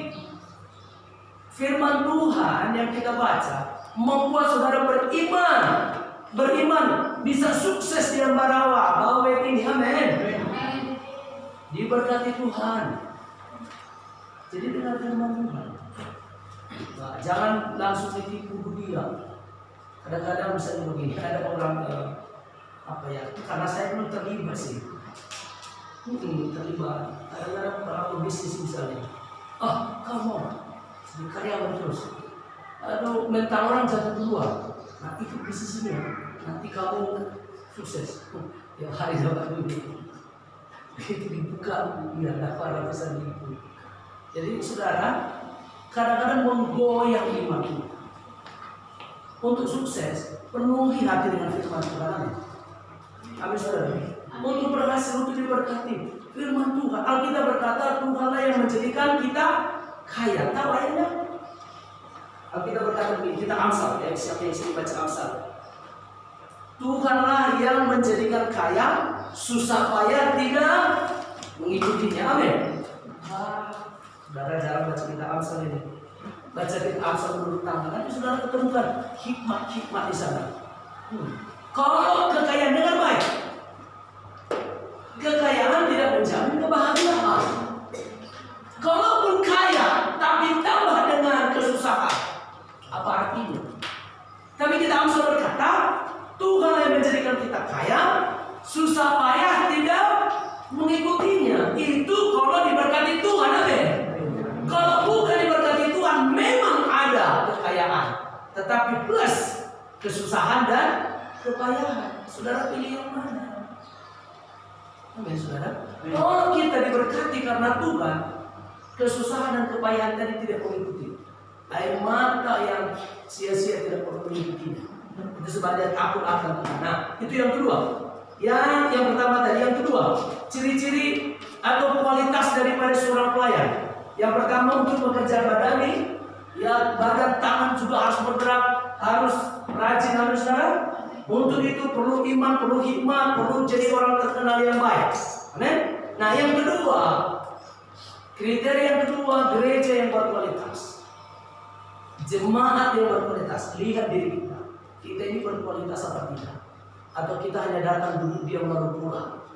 Firman Tuhan yang kita baca membuat saudara beriman bisa sukses di Ambarawa, Bawet ini. Amin. Diberkati Tuhan. Jadi dengar firman Tuhan. Nah, jangan langsung ditipu dia. Kadang-kadang misalnya begini, ada orang karena saya belum terlibat sih. Terlibat. Kadang-kadang orang bisnis misalnya. Kamu jadi karyawan terus. Aduh, mental orang jatuh duluan. Nah itu bisnisnya. Nanti kamu sukses. Ya hari dapat duit. Itu dibuka, ya daftar pesan itu. Jadi saudara, kadang-kadang menggoyang iman kita. Untuk sukses, penuhi hati dengan firman Tuhan. Amin saudara. Untuk berhasil, untuk diberkati, firman Tuhan. Alkitab berkata, Tuhanlah yang menjadikan kita kaya. Tahu ayatnya? Alkitab berkata begini, kita Amsal ya, siapa yang sering baca Amsal? Tuhanlah yang menjadikan kaya, susah payah tidak mengikutinya. Amin. Saudara jarang baca kitab Amsal ini. Baca kitab Amsal menurut tangan, nanti saudara ketemukan hikmat di sana. Kalau kekayaan dengan baik, kekayaan tidak menjamin kebahagiaan. Kalaupun kaya tapi tambah dengan kesusahan, apa artinya? Tapi kita Amsal berkata, Tuhan yang menjadikan kita kaya, susah payah tidak mengikutinya. Itu kalau diberkati Tuhan, amin. Kalau bukan diberkati Tuhan, memang ada kekayaan, tetapi plus kesusahan dan kepayahan. Saudara pilih yang mana? Amin, saudara. Kalau kita diberkati karena Tuhan, kesusahan dan kepayahan tadi tidak mengikuti. Air mata yang sia-sia tidak perlu mengikuti. Itu sebagai takut akan Tuhan. Nah, itu yang kedua. Yang pertama tadi, yang kedua, ciri-ciri atau kualitas daripada seorang pelayan. Yang pertama, untuk bekerja badani, ya badan tangan juga harus bergerak, harus rajin, harus saudara. Untuk itu perlu iman, perlu hikmah, perlu jadi orang terkenal yang baik. Amin. Nah, yang kedua, kriteria yang kedua, gereja yang berkualitas, jemaat yang berkualitas. Lihat diri kita. Kita ini berkualitas apa tidak? Atau kita hanya datang duduk diam lalu pulang?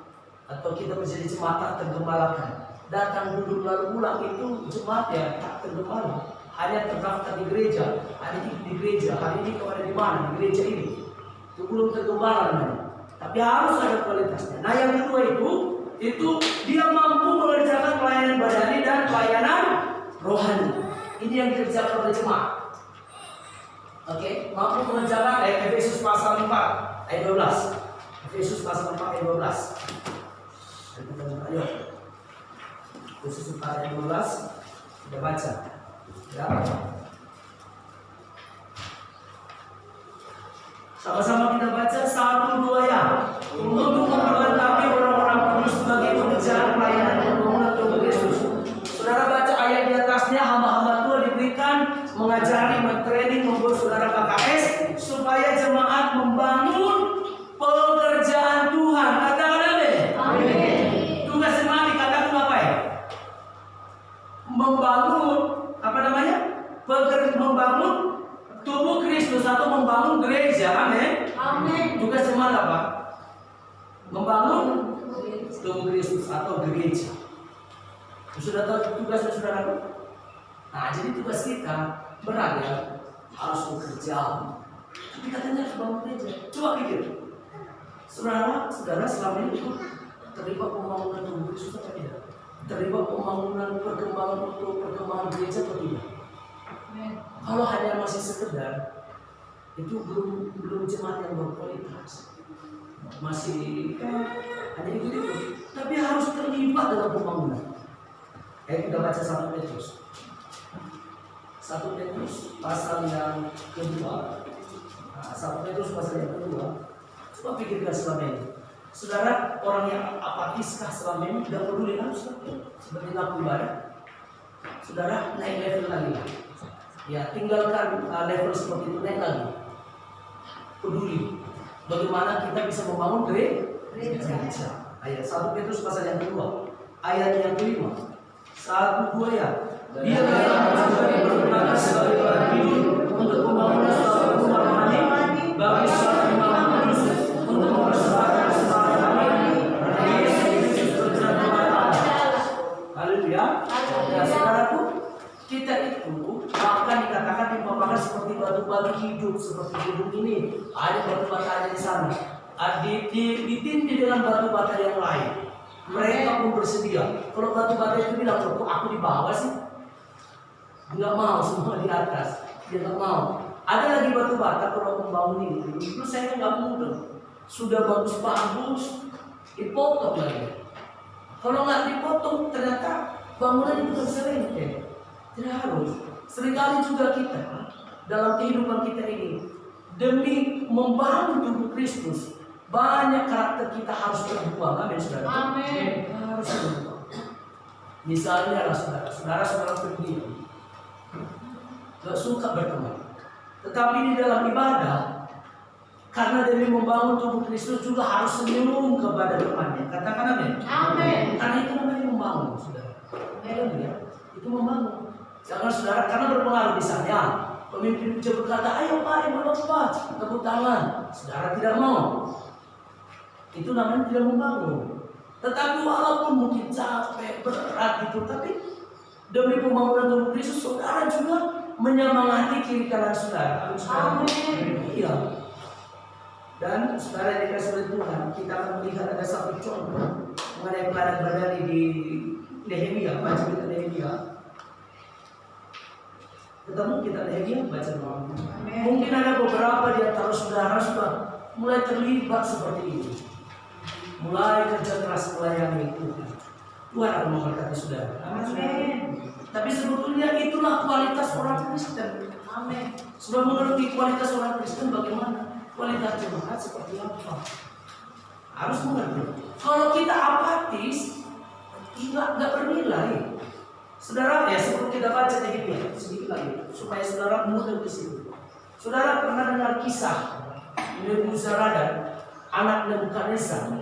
Atau kita menjadi jemaat tak tergembalakan? Datang duduk lalu pulang itu jemaat yang tak tergembala. Hanya terdaftar di gereja, hari ini di gereja, hari ini kepada di mana? Di gereja ini. Itu belum tergembala namanya. Tapi harus ada kualitasnya. Nah, yang kedua itu dia mampu mengerjakan pelayanan badani dan pelayanan rohani. Ini yang dikerjakan oleh jemaat. Oke, mampu mengerjakan Efesus pasal 4 ayat 12. Efesus pasal 4 ayat 12. Ayo. Efesus 4 ayat 12. Kita baca. Ya. Sama-sama kita baca 1-2 ya. Untuk memperlengkapi orang-orang kudus sebagai pekerjaan pelayanan pembangunan tubuh Kristus. Saudara baca ayat di atasnya, hamba-hamba Tuhan diberikan mengajari, mentraining, membuat saudara KKS supaya jemaat membangun pekerjaan Tuhan. Katakan amin. Tugas jemaat dikatakan apa ya? Membangun apa namanya? Membangun tubuh Kristus atau membangun gereja. Amin. Tugas jemaat apa? Membangun tubuh Kristus atau gereja. Sudah tahu tugasnya saudara? Nah, jadi tugas kita berat ya, harus bekerja. Tapi katanya harus bangun gereja. Coba pikir, saudara selama ini terlibat pembangunan tubuh Kristus atau tidak? Terlibat pembangunan perkembangan untuk perkembangan gereja atau tidak? Kalau hanya masih sekedar, itu belum jemaat yang berkualitas. Masih hanya itu. Tapi harus terlibat dalam pembangunan. Kita baca 1 Petrus. 1 Petrus pasal yang kedua. 1 Petrus pasal yang kedua. Coba pikirkan selama ini. Saudara, orang yang apatiskah selama ini? Tidak peduli harus seperti ngaku ibadah. Saudara, naik level lagi. Ya, tinggalkan level seperti itu, naik lagi. Peduli. Bagaimana kita bisa membangun gereja. Ayat 1 Petrus pasal yang kedua. Ayat yang kelima. 1-2 ya. Dia berkenan sebagai orang hidup untuk pembangunan suatu rumah rohani bagi suatu imam kudus untuk mempersembahkan keselamatan kami dan Yesus Kristus berjalan kepada. Haleluya. Ya, saudaraku, kita itu bahkan dikatakan diumpamakan seperti batu-batu hidup seperti gedung ini. Ada batu bata di sana. Ditindih dengan batu bata yang lain. Mereka pun bersedia. Kalau batu bata itu bilang, kok aku di bawah sih? Enggak mau, semua di atas. Dia enggak mau. Ada lagi batu bata kalau membangun ini. Itu saya enggak mudah. Sudah bagus-bagus, dipotong lagi. Kalau nggak dipotong, ternyata bangunan itu terserempet. Tidak harus. Seringkali juga kita dalam kehidupan kita ini demi membangun tubuh Kristus. Banyak karakter kita harus terbuang, amin saudara. Amin. Harus terbuang. Misalnya lah saudara pendiam, gak suka berteman. Tetapi di dalam ibadah, karena demi membangun tubuh Kristus juga harus senyum kepada temannya. Katakan amin. Amin. Karena itu namanya membangun, saudara. Ya, itu membangun. Jangan saudara, karena berpengaruh misalnya pemimpin puja berkata, ayo mari berlomba, tepuk tangan. Saudara tidak mau. Itu namanya tidak membangun. Tetapi walaupun mungkin capek, berat gitu, tapi demi pembangunan tubuh Kristus, saudara juga menyemangati kiri kanan saudara. Amin. Iya. Dan saudara yang dikasih oleh Tuhan, kita akan melihat ada satu contoh mengenai pelayanan badani di Nehemia. Baca kita Nehemia. Ketemu kita Nehemia, baca dulu. Mungkin ada beberapa di antara saudara sudah mulai terlibat seperti ini, mulai kerja keras melayani Tuhan, Tuhan akan memberkati saudara. Amin. Tapi sebetulnya itulah kualitas orang Kristen. Amin. Sudah mengerti kualitas orang Kristen bagaimana? Kualitas jemaat seperti apa? Harus mengerti. Kalau kita apatis, nggak bernilai. Saudara, ya sebelum kita baca Nehemia sedikit lagi, supaya saudara mudah di sini. Saudara pernah dengar kisah Nebuzaradan, anak Nebukadnezar,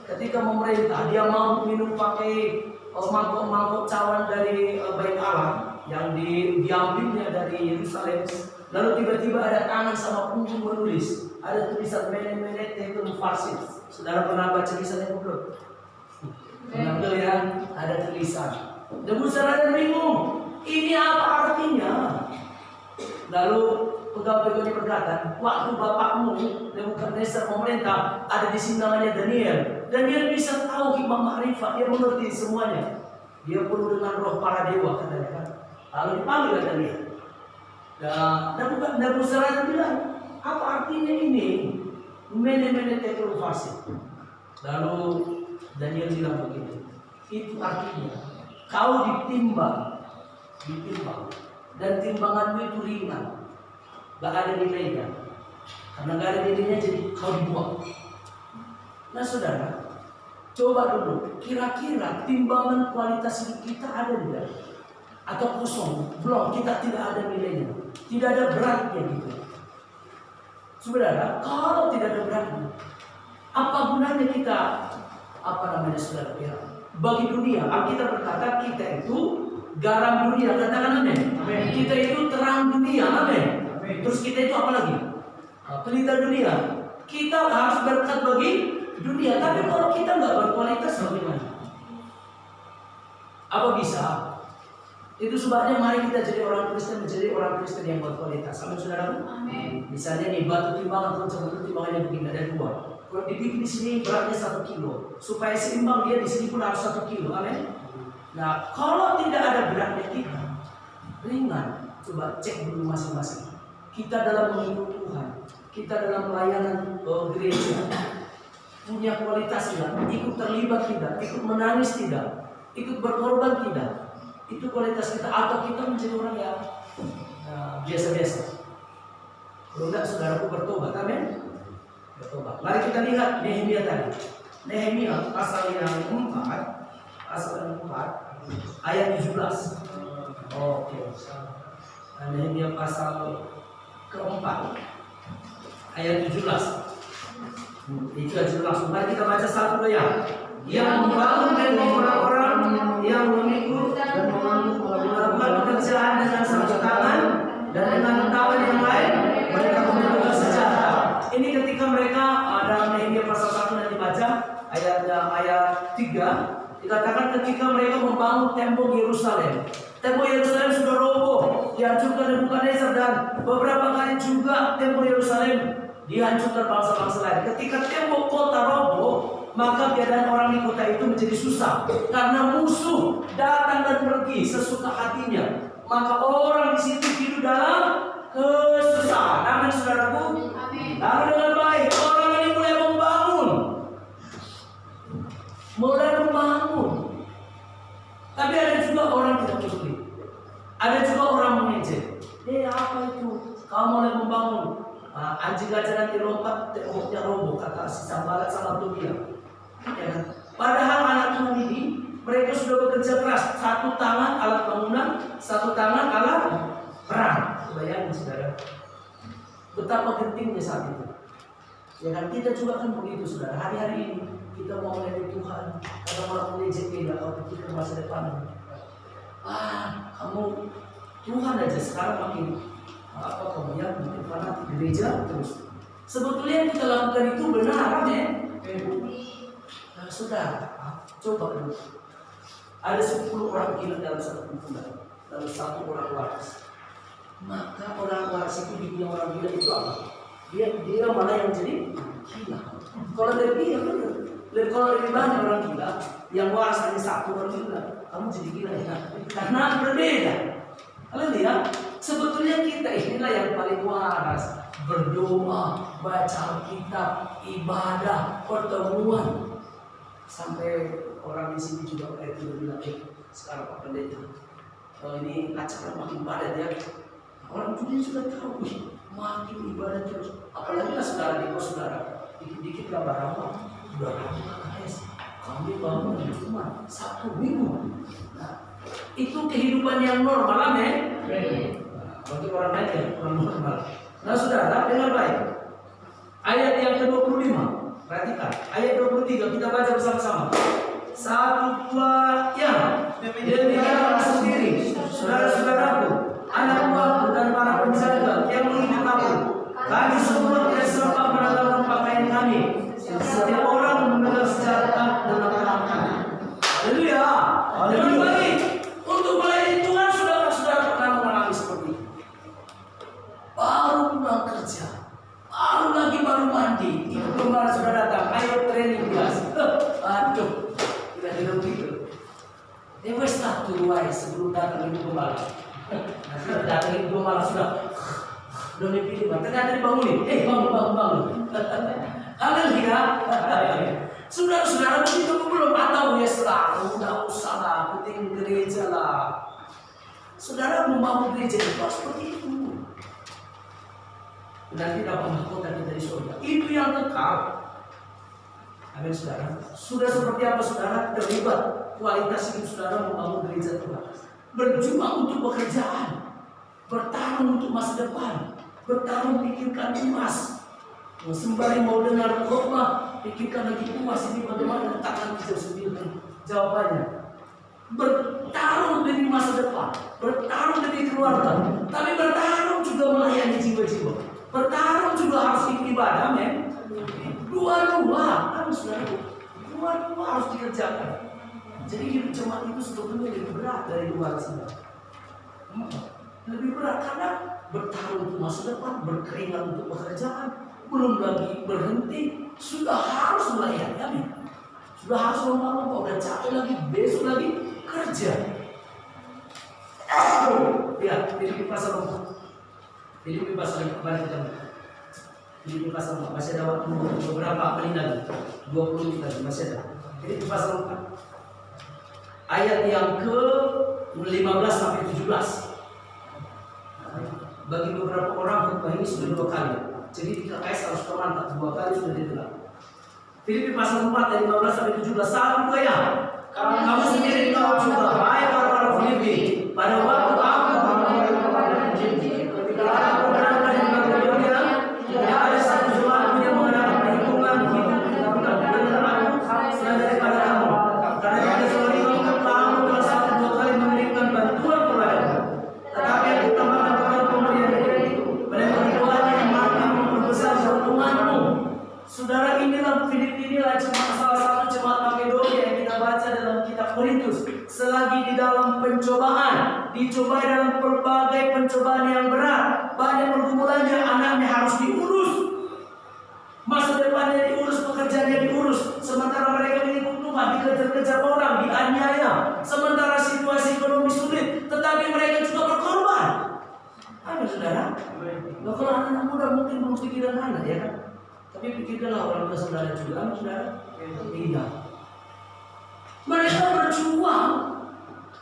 ketika memerintah, dia mau minum pakai mangkok-mangkok cawan dari Bait Allah yang diambilnya dari Yerusalem. Lalu tiba-tiba ada tangan sama punggung menulis, ada tulisan Mene Tekel Farsi. Saudara pernah baca kisahnya belum? Pernah ya? Ada tulisan. Nebuzaradan bingung, ini apa artinya? Lalu pegawai-pegawai berkata, waktu bapakmu Nebukadnezar memerintah, ada di sini namanya Daniel. Daniel bisa tahu hikmah makrifat, dia mengerti semuanya. Dia penuh dengan roh para dewa, katanya kan. Lalu dipanggil Daniel. Dan Nebuzaradan bilang, apa artinya ini? Mene Tekel Farsi. Lalu Daniel bilang begini, itu artinya kau ditimbang, dan timbanganmu itu ringan, gak ada nilainya. Karena gak ada nilainya, jadi kau dibuang. Nah saudara, coba dulu, kira-kira timbangan kualitas hidup kita ada tidak? Atau kosong? Belum, kita tidak ada nilainya, tidak ada beratnya gitu. Saudara, kalau tidak ada beratnya, apa gunanya kita? Saudara kira? Bagi dunia, Alkitab berkata kita itu garam dunia, katakan amin. Kita itu terang dunia, amin. Terus kita itu apa lagi? Pelita dunia. Kita harus berkat bagi dunia, tapi kalau kita nggak berkualitas bagaimana? Apa bisa? Itu sebabnya mari kita jadi orang Kristen, menjadi orang Kristen yang berkualitas. Amin, saudara. Amin. Misalnya nih batu timbangan, kalau timbangannya begini ada 2. Kalau dibikin di sini beratnya 1 kilo, supaya seimbang dia di sini pun harus 1 kilo, amin. Nah, kalau tidak ada beratnya kita ringan, coba cek dulu masing-masing. Kita dalam mengikut Tuhan, kita dalam pelayanan gereja, punya kualitas tidak? Ikut terlibat tidak? Ikut menangis tidak? Ikut berkorban tidak? Itu kualitas kita, atau kita menjadi orang yang biasa-biasa? Kalau enggak, saudaraku bertobat, amin. Bertobat. Mari kita lihat Nehemia tadi. Nehemia pasal yang 4, ayat 17. Oke. Nehemia pasal keempat, ayat 17. Itu aja langsung. Mari kita baca 1 ya. Yang membangun dan orang-orang yang memikul dan melakukan pekerjaan dengan satu tangan dan dengan tangan yang lain mereka membangun senjata. Ini ketika mereka dalam Nehemia pasal 1 yang dibaca ayat 3 dikatakan ketika mereka membangun tembok Yerusalem. Tembok Yerusalem sudah roboh, dihancurkan Nebukadnezar, dan beberapa kali juga tembok Yerusalem dihancurkan bangsa-bangsa lain. Ketika tembok kota roboh, maka keadaan orang di kota itu menjadi susah karena musuh datang dan pergi sesuka hatinya. Maka orang di situ hidup dalam kesusahan. Amin, saudaraku. Lalu dengan baik orang ini mulai membangun. Tapi ada juga orang tidak peduli. Ada juga orang mengejek. Apa itu? Kamu mulai membangun. Anjing gajah nanti lompat, temboknya roboh, kata si Sanballat sama Tobia. Ya kan? Padahal anak Tuhan ini mereka sudah bekerja keras. 1 tangan alat bangunan, 1 tangan alat perang. Bayangin saudara, betapa gentingnya saat itu. Ya kan, kita juga kan begitu saudara. Hari-hari ini kita mau melayani Tuhan, kadang orang mengejek kita, pikir masa depan. Kamu Tuhan aja sekarang makin kamu ya mungkin fanatik gereja terus. Sebetulnya yang kita lakukan itu benar, amin. Nah, saudara, coba dulu. Ada 10 orang gila dalam satu kumpulan, lalu 1 orang waras. Maka orang waras itu dibilang orang gila itu apa? Dia mana yang jadi gila? Kalau lebih kalau lebih banyak orang gila, yang waras hanya 1 orang gila, kamu jadi gila ya? Karena berbeda. Kalian lihat, Sebetulnya kita inilah yang paling waras. Berdoa, baca Alkitab, ibadah, pertemuan. Sampai orang di sini juga itu bilang, sekarang Pak Pendeta, ini acara makin padat ya. Orang dunia sudah tahu, makin ibadah terus. Apalagi lah saudara di kos saudara, dikit-dikit kabar apa, udah guys, kami bangun cuma Sabtu Minggu. Nah, itu kehidupan yang normal, amin. Bagi orang lain ya, orang normal. Nah saudara, dengar baik. Ayat yang ke-25, perhatikan. Ayat 23, kita baca bersama-sama. 1, 2, ya. Demikianlah sendiri, saudara-saudaraku, anak buahku dan para penjaga yang mengikat aku. Kami semua tidak serempak menanggalkan pakaian kami. Setiap orang memegang senjata dengan tangan. Haleluya. Dengan baik. Untuk melayani Tuhan, saudara-saudara pernah mengalami seperti itu. Baru pulang kerja, baru mandi, itu kembali sudah datang, ayo training kelas. Aduh, tidak gitu. Wes tak turuai sebelum datang ibu gembala. Nanti datang ibu gembala sudah mimpi lima. Ternyata dibangunin. Bangun. Haleluya. Saudara-saudara begitu belum atau ya selalu tidak usah lah, penting gereja lah. Saudara membangun gereja itu seperti itu. Nanti dapat mahkota kita di surga. Itu yang kekal. Amin saudara. Sudah seperti apa saudara terlibat kualitas hidup saudara membangun gereja Tuhan. Berjuang untuk pekerjaan, bertarung untuk masa depan, bertarung pikirkan emas. Sembari mau dengar khotbah, pikirkan lagi emas ini bagaimana letakkan kita sendiri jawabannya. Bertarung demi masa depan, bertarung demi keluarga, tapi bertarung juga melayani jiwa-jiwa. Bertarung juga harus ikut ibadah, men. Dua-dua, dua-dua harus dikerjakan. Jadi hidup jemaat itu sebetulnya lebih berat dari dua saudara. Lebih berat karena bertarung untuk masa depan, berkeringat untuk pekerjaan, belum lagi berhenti, sudah harus melayani, amin. Sudah harus membangun, udah capek lagi, besok lagi kerja. Lihat, Filipi pasal 4. Filipi pasal 4 kembali kita buka. Filipi pasal 4 masih ada waktu beberapa menit lagi, 20 menit lagi masih ada. Filipi pasal 4 ayat yang ke-15 sampai 17. Bagi beberapa orang khotbah ini sudah 2 kali. Jadi 3 KS harus termantap, 2 kali sudah ditelan. Filipi pasal 4 ayat 15 sampai 17. 1, 2 ya. Kamu sendiri tahu juga, hai orang-orang Filipi, pada waktu aku selagi di dalam pencobaan, dicobai dalam berbagai pencobaan yang berat, banyak pergumulannya, anaknya harus diurus, masa depannya diurus, pekerjaannya diurus, sementara mereka mengikut Tuhan, dikejar-kejar orang, dianiaya, sementara situasi ekonomi sulit, tetapi mereka juga berkorban. Amin saudara. Nah, kalau anak muda mungkin belum pikiran anak ya kan, tapi pikirkanlah orang tua saudara juga, amin saudara. Iya. Mereka berjuang,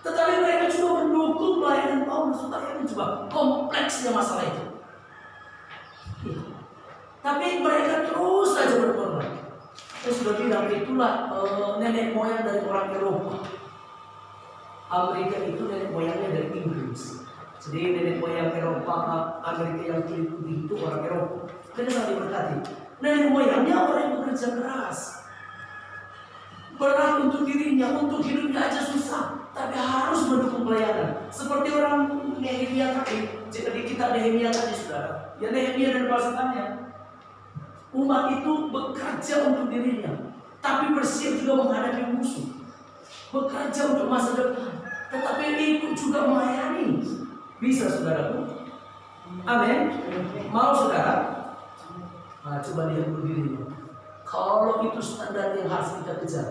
tetapi mereka juga mendukung pelayanan Paulus supaya mencoba kompleksnya masalah itu. Tapi mereka terus saja berkorban. Saya sudah bilang itulah nenek moyang dari orang Eropa. Amerika itu nenek moyangnya dari Inggris. Jadi nenek moyang Eropa, Amerika yang kulit putih itu orang Eropa. Kita sangat diberkati. Nenek moyangnya orang yang bekerja keras. Berat untuk dirinya, untuk hidupnya aja susah, tapi harus mendukung pelayanan. Seperti orang Nehemia tadi, jadi kita Nehemia tadi saudara, ya Nehemia dan pasukannya, umat itu bekerja untuk dirinya, tapi bersiap juga menghadapi musuh, bekerja untuk masa depan, tetapi ikut juga melayani. Bisa saudaraku? Amin. Mau saudara? Nah, coba lihat dirinya. Kalau itu standar yang harus kita kejar.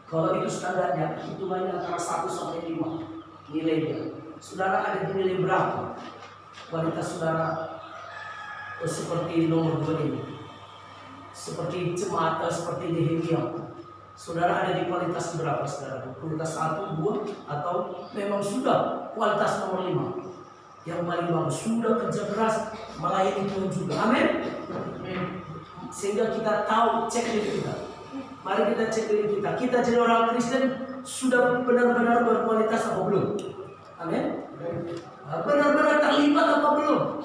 Kalau itu standarnya, hitungannya antara 1 sampai 5 nilainya. Saudara ada di nilai berapa? kualitas saudara seperti nomor 2 ini, seperti jemaat, seperti Nehemia. Saudara ada di kualitas berapa saudara? Kualitas 1, 2, atau memang sudah kualitas nomor 5? Yang paling bagus, sudah kerja keras melayani Tuhan juga. Amin. Sehingga kita tahu cek diri kita. Mari kita cek diri kita. Kita jadi orang Kristen sudah benar-benar berkualitas apa belum? Amin. Benar-benar terlibat apa belum?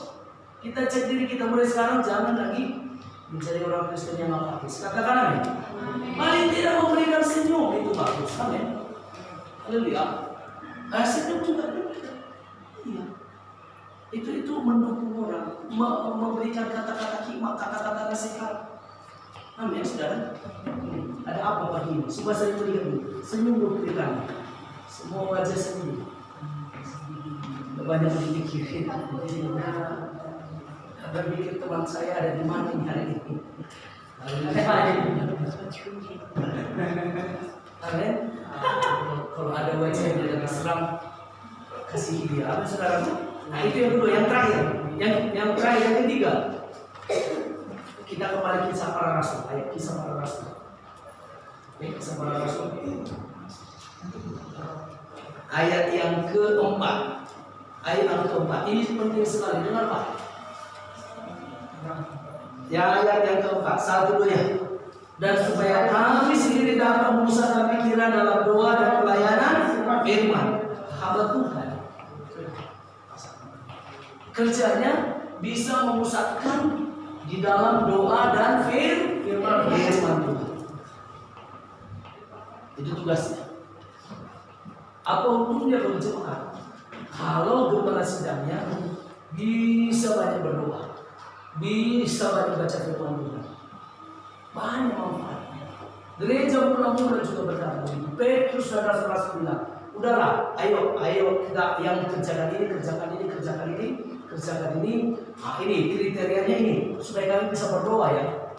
Kita cek diri kita mulai sekarang, jangan lagi menjadi orang Kristen yang apatis. Katakan amin. Paling tidak memberikan senyum itu bagus. Amin. Haleluya. Senyum juga. Iya. Itu mendukung orang, memberikan kata-kata hikmat, kata-kata nasihat. Amin, saudara. Ada apa pagi ini? Coba saya melihat dulu. Senyum berikan. Semua wajah senyum. Banyak dipikirin. Berpikir teman saya ada di mana hari ini. Amin. Kalau ada wajah yang tidak seram, kasih dia. Apa saudara? Nah itu yang kedua, yang terakhir, yang terakhir, yang ketiga. Kita kembali kisah para rasul, ayat kisah para rasul. Kisah para rasul. Ayat yang keempat. Ayat yang keempat. Ini penting sekali. Dengar Pak. Ya ayat yang keempat. 1, 2 ya. Dan supaya kami sendiri dapat memusatkan pikiran dalam doa dan pelayanan firman hamba Tuhan. Kerjanya bisa memusatkan di dalam doa dan firman Tuhan. Itu tugasnya. Apa hukumnya berjemaat? Kalau gembala sidangnya bisa banyak berdoa, bisa banyak baca firman Tuhan, banyak manfaatnya. Gereja mula-mula juga berdakwah. Petrus saudara-saudara bilang, udahlah, ayo kita yang kerjakan ini. Nah, ini kriterianya ini supaya kami bisa berdoa ya.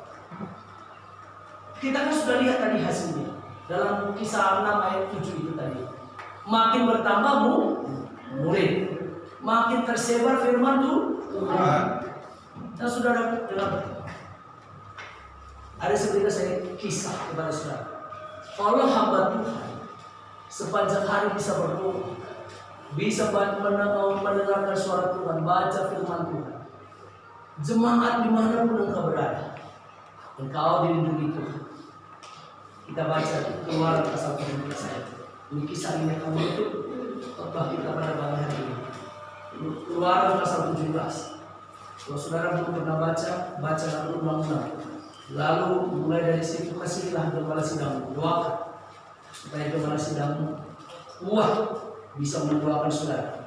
Kita kan sudah lihat tadi hasilnya dalam kisah 6 ayat 7 itu tadi. Makin bertambah murid, makin tersebar firman Tuhan. Dan saudara dengar, ada sebenarnya saya kisah kepada saudara. Kalau hamba Tuhan sepanjang hari bisa berdoa, bisa mendengarkan suara Tuhan, baca firman Tuhan. Jemaat dimanapun engkau berada, engkau dilindungi Tuhan. Kita baca Keluaran pasal 17 ayat. Ini kisah ini kamu itu khotbah kita pada pagi hari ini. Keluaran pasal 17. Kalau saudara belum pernah baca lalu ulang-ulang. Lalu mulai dari situ kasihlah gembala sidangmu, doakan supaya gembala sidangmu kuat bisa mendoakan saudara.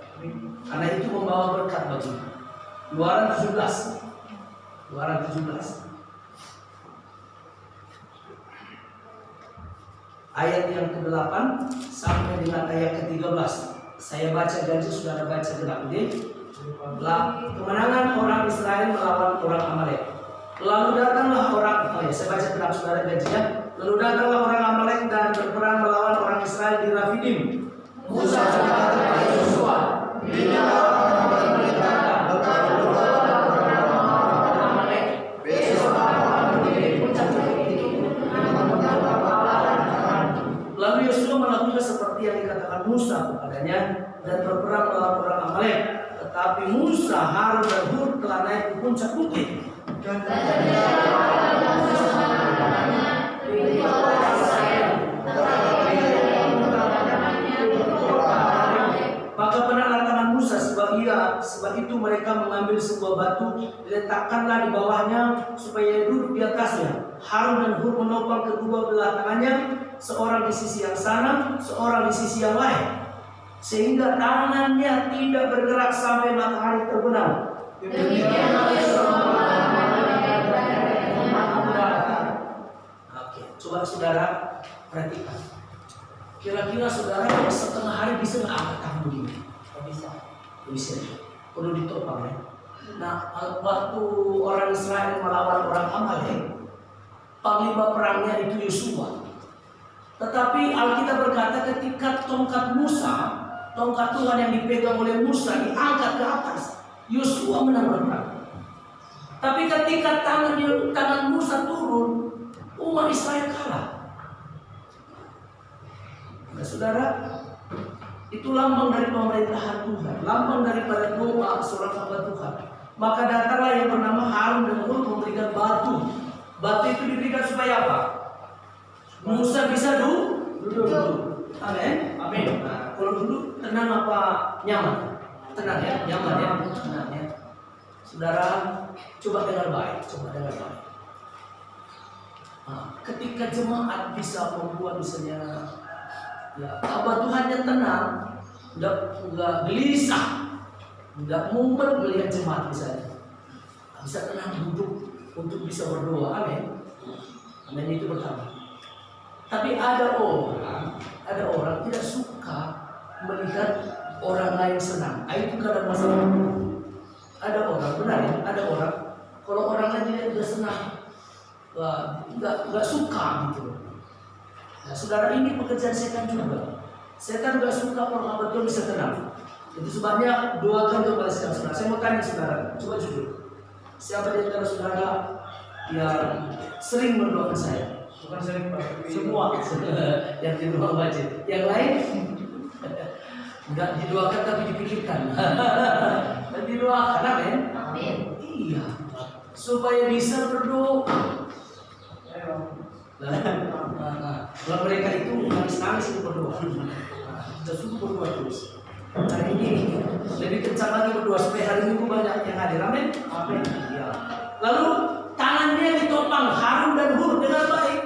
Karena itu membawa berkat bagi. Keluaran 17. Ayat yang ke-8 sampai dengan ayat ke-13. Saya baca ganti, saudara baca genap ini. Kemenangan orang Israel melawan orang Amalek. Lalu datanglah saya baca genap saudara gantinya. Lalu datanglah orang Amalek dan berperang melawan orang Israel di Rafidim. Musa berkata kepada Yosua, bila orang berperang Amalek, besok akan berdiri puncak Lalu Yosua melakukan seperti yang dikatakan Musa kepadanya dan berperang melawan orang Amalek. Tetapi Musa, Harun dan Hur telah naik ke puncak bukit. Maka penatlah tangan Musa sebab itu mereka mengambil sebuah batu, diletakkanlah di bawahnya supaya duduk di atasnya. Harun dan Hur menopang kedua belah tangannya, seorang di sisi yang sana, seorang di sisi yang lain, sehingga tangannya tidak bergerak sampai matahari terbenam. Oke, coba saudara perhatikan. Kira-kira saudara setengah hari bisa nggak angkat tangan begini? Bisa. Perlu ditopang ya. Nah, waktu orang Israel melawan orang Amalek, panglima perangnya itu Yosua. Tetapi Alkitab berkata ketika tongkat Tuhan yang dipegang oleh Musa diangkat ke atas, Yosua menang perang. Tapi ketika tangan Musa turun, umat Israel kalah. Nah, saudara, itu lambang dari pemerintahan Tuhan, lambang daripada doa seorang hamba Tuhan. Maka datanglah yang bernama Harun dan Hur memberikan batu. Batu itu diberikan supaya apa? Musa bisa duduk. Amin. Amin. Nah, kalau duduk tenang apa nyaman? Tenang ya, nyaman ya, tenang ya. Saudara, coba dengar baik, Nah, ketika jemaat bisa membuat misalnya ya, hamba Tuhannya tenang, nggak gelisah, nggak mumet melihat jemaat misalnya, bisa tenang duduk untuk bisa berdoa, amin. Amin itu pertama. Tapi ada orang tidak suka melihat orang lain senang. Itu kadang masalah. Ada orang, benar ya, ada orang kalau orang lain tidak udah senang, nggak suka gitu. Nah, saudara, ini pekerjaan setan juga. Setan nggak suka orang hamba Tuhan bisa tenang. Itu sebabnya doakan kepada saudara. Saya mau tanya saudara, coba jujur. Siapa di antara saudara yang sering mendoakan saya? Bukan sering Pak. Semua yang di rumah wajib. Yang lain enggak didoakan tapi dipikirkan. Dan didoakan, amin. Amin. Iya. Supaya bisa berdoa. Kalau mereka itu nangis-nangis itu berdoa. Kita suruh berdoa terus. Hari ini lebih kencang lagi berdoa supaya hari Minggu banyak yang hadir. Amin. Amin. Iya. Lalu tangannya ditopang Harun dan Hur dengan baik.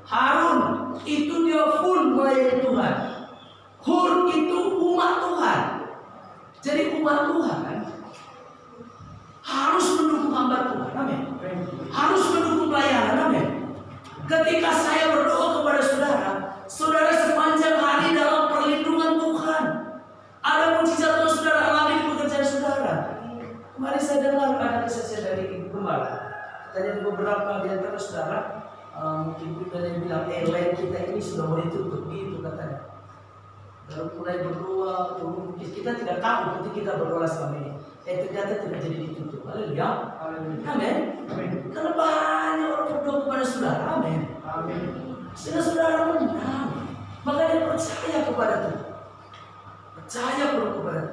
Harun itu dia full melayani Tuhan. Hur itu umat Tuhan. Jadi umat Tuhan harus mendukung hamba Tuhan. Amin. Harus mendukung pelayanan. Amin. Ketika saya berdoa kepada saudara, saudara sepanjang hari dalam perlindungan Tuhan. Ada mujizat yang saudara alami di pekerjaan saudara. Kemarin saya dengar ada kesaksian dari Ibu Gembala. Tanya beberapa di antara saudara, mungkin kita yang bilang, lain kita ini sudah mau ditutup, gitu katanya. Lalu mulai berdoa, kita tidak tahu ketika kita berdoa selama ini. Ternyata tidak jadi ditutup. Haleluya. Amin. Karena banyak orang berdoa kepada saudara. Amin. Sehingga saudara menang. Maka dia percaya kepada Tuhan. Percaya kepada Tuhan.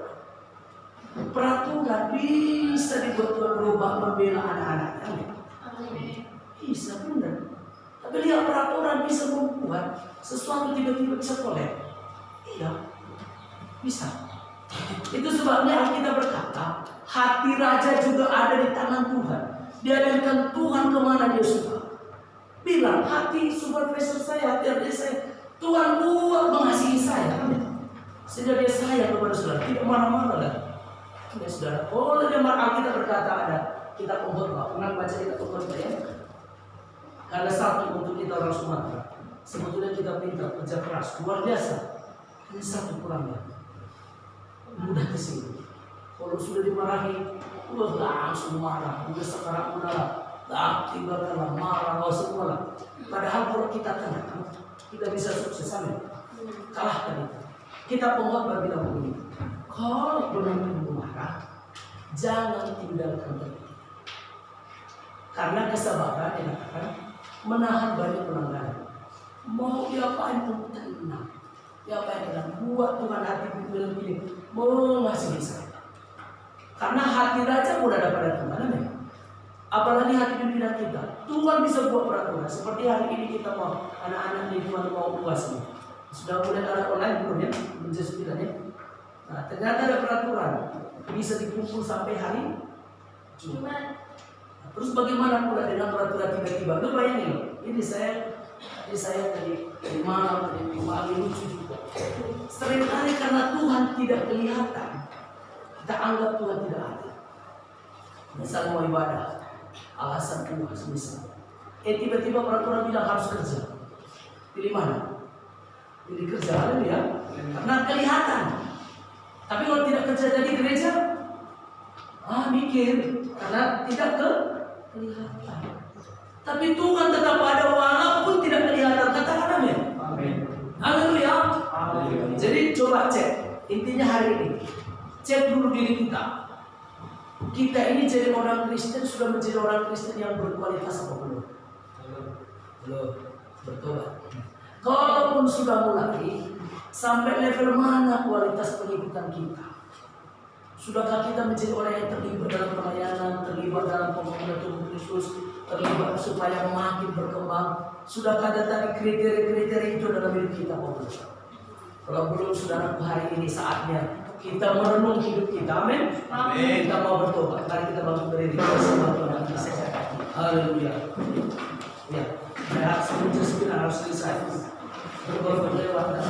Peraturan bisa dibuat Tuhan berubah membela anak-anaknya. Amin. Bisa, benar. Tapi lihat peraturan bisa membuat sesuatu tiba-tiba bisa kolek. Iya, bisa. Itu sebabnya Alkitab berkata, hati raja juga ada di tangan Tuhan. Dihadirkan Tuhan kemana dia suka. Bilang, hati supervisor saya, hati saya, Tuhan buat mengasihi saya. Sehingga dia sayang kepada saudara, tidak marah-marah lagi. Ya saudara, kalau dia marah, Alkitab berkata ada kitab pengkhotbah. Pernah baca kitab pengkhotbah ya? Karena satu untuk kita orang Sumatera, sebetulnya kita pintar, kerja keras, luar biasa. Ini satu kurangnya, mudah kesini. Kalau sudah dimarahi, langsung marah, udah sekarang udah tinggalkanlah, marah, semua lah. Padahal kalau kita tenang, kita bisa sukses. Amin. Kalahkan itu. Kita pengkhotbah bilang begini, kalau benar-benar marah, jangan tinggalkan diri. Karena kesabaran yang akan menahan banyak pelanggaran. Mau diapain pun tenang. Ya apa yang kita buat Tuhan hati bilang gini, mengasihi saya. Karena hati raja pun ada pada Tuhan, amin. Apalagi hati pimpinan kita, Tuhan bisa buat peraturan. Seperti hari ini kita mau anak-anak di rumah mau puas nih. Sudah mulai ada online belum ya? Menjadi 9 ya. Nah, ternyata ada peraturan bisa dikumpul sampai hari Jumat. Nah, terus bagaimana pula dengan peraturan tiba-tiba? Lu bayangin loh, ini saya dari malam dari pagi lucu juga. Seringkali karena Tuhan tidak kelihatan, kita anggap Tuhan tidak ada. Misal mau ibadah, alasan Tuhan semisal. Tiba-tiba peraturan bilang harus kerja. Pilih mana? Pilih kerja ya, karena kelihatan. Tapi kalau tidak kerja jadi gereja, mikir karena tidak kelihatan. Tapi Tuhan tetap ada walaupun tidak kelihatan. Katakan amin. Amin. Haleluya. Jadi coba cek. Intinya hari ini cek dulu diri kita. Kita ini jadi orang Kristen, sudah menjadi orang Kristen yang berkualitas apa belum? Belum. Bertobat. Kalaupun sudah mulai, sampai level mana kualitas pengikutan kita? Sudahkah kita menjadi orang yang terlibat dalam pelayanan, terlibat dalam pembangunan tubuh Kristus, terlibat supaya makin berkembang? Sudahkah ada tadi kriteria-kriteria itu dalam hidup kita? Kalau belum, saudara, hari ini saatnya kita merenung hidup kita. Amin. Amin. Kita mau bertobat. Mari kita bangun berdiri bersama Tuhan kita. Haleluya. Ya, saya sebentar harus selesai. Bertobat lewat dan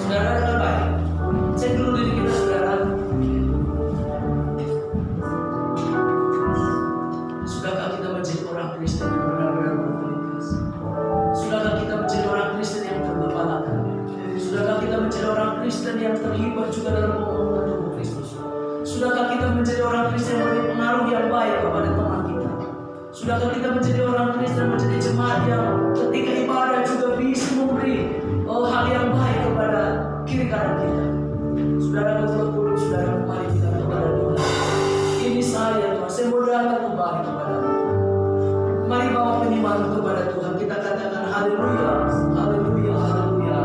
saudara dengar baik. Cek dulu diri kita, saudara. Sudahkah kita menjadi orang Kristen yang benar-benar berkualitas? Sudahkah kita menjadi orang Kristen yang tergembalakan? Sudahkah kita menjadi orang Kristen yang terlibat juga dalam pembangunan tubuh Kristus? Sudahkah kita menjadi orang Kristen yang memberi pengaruh yang baik kepada teman kita? Sudahkah kita menjadi orang Kristen, menjadi jemaat yang ketika ibadah juga bisa memberi hal yang baik kepada kiri kanan kita? Saudara, betul-betul saudara, mari kita kepada Tuhan. Ini saya, Tuhan, saya mau datang kembali kepada Tuhan. Mari bawa penyembahan kepada Tuhan. Kita katakan haleluya, haleluya, haleluya.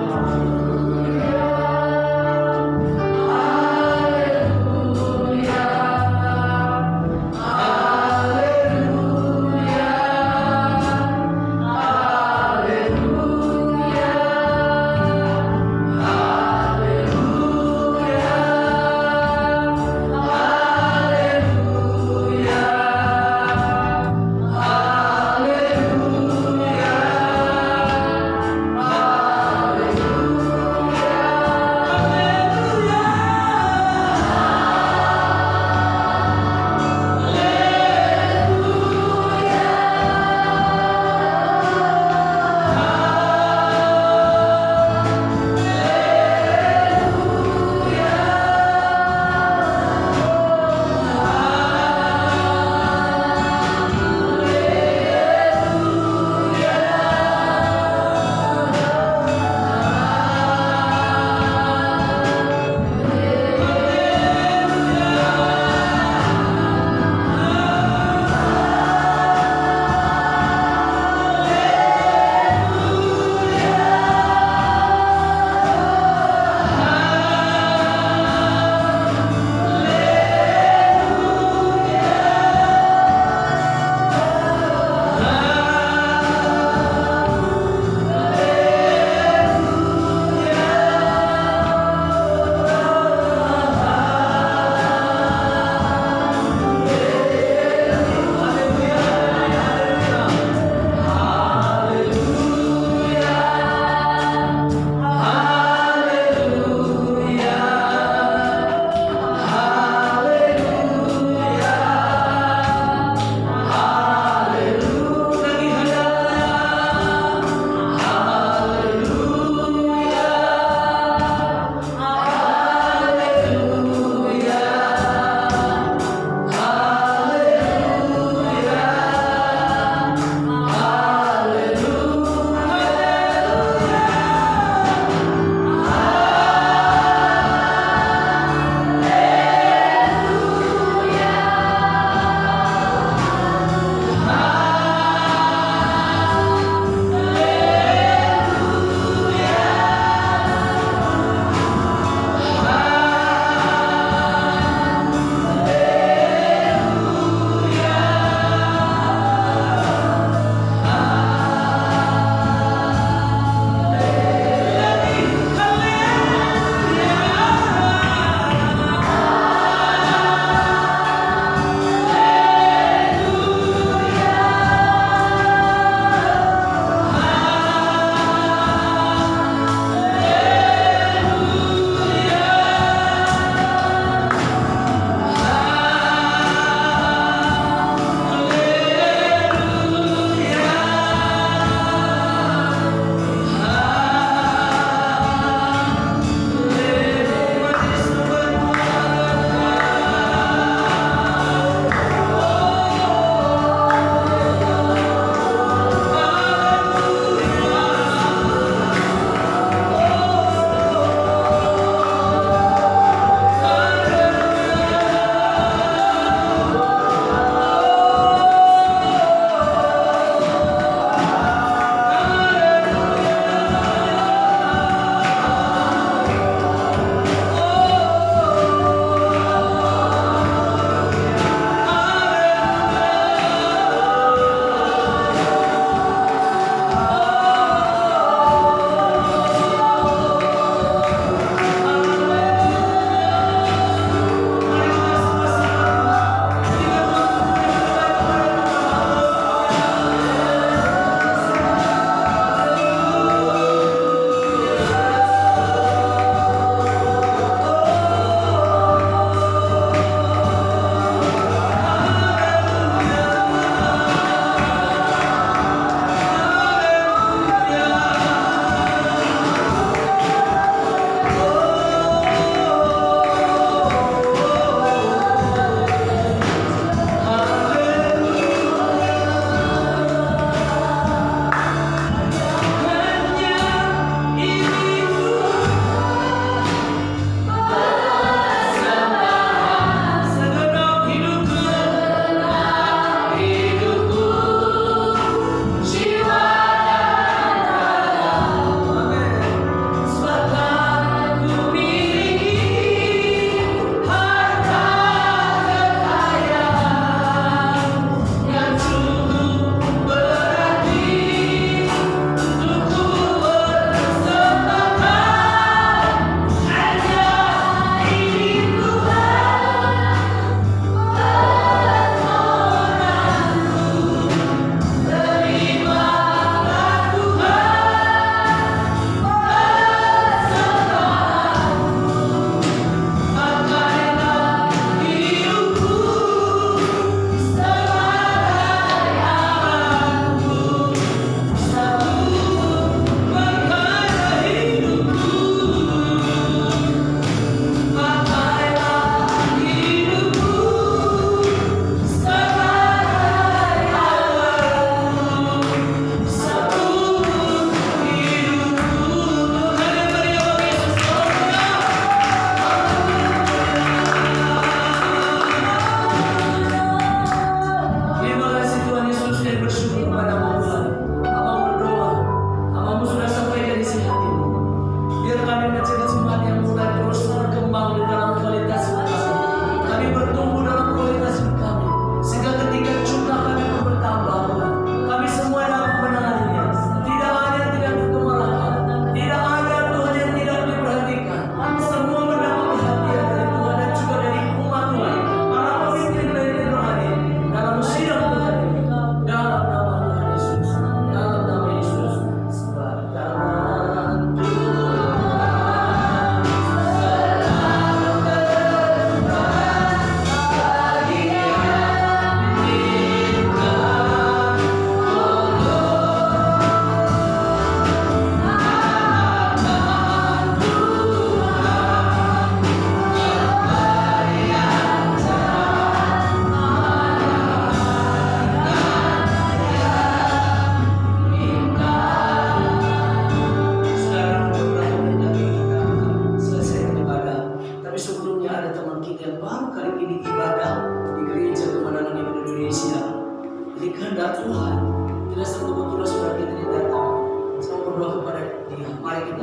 Haleluya.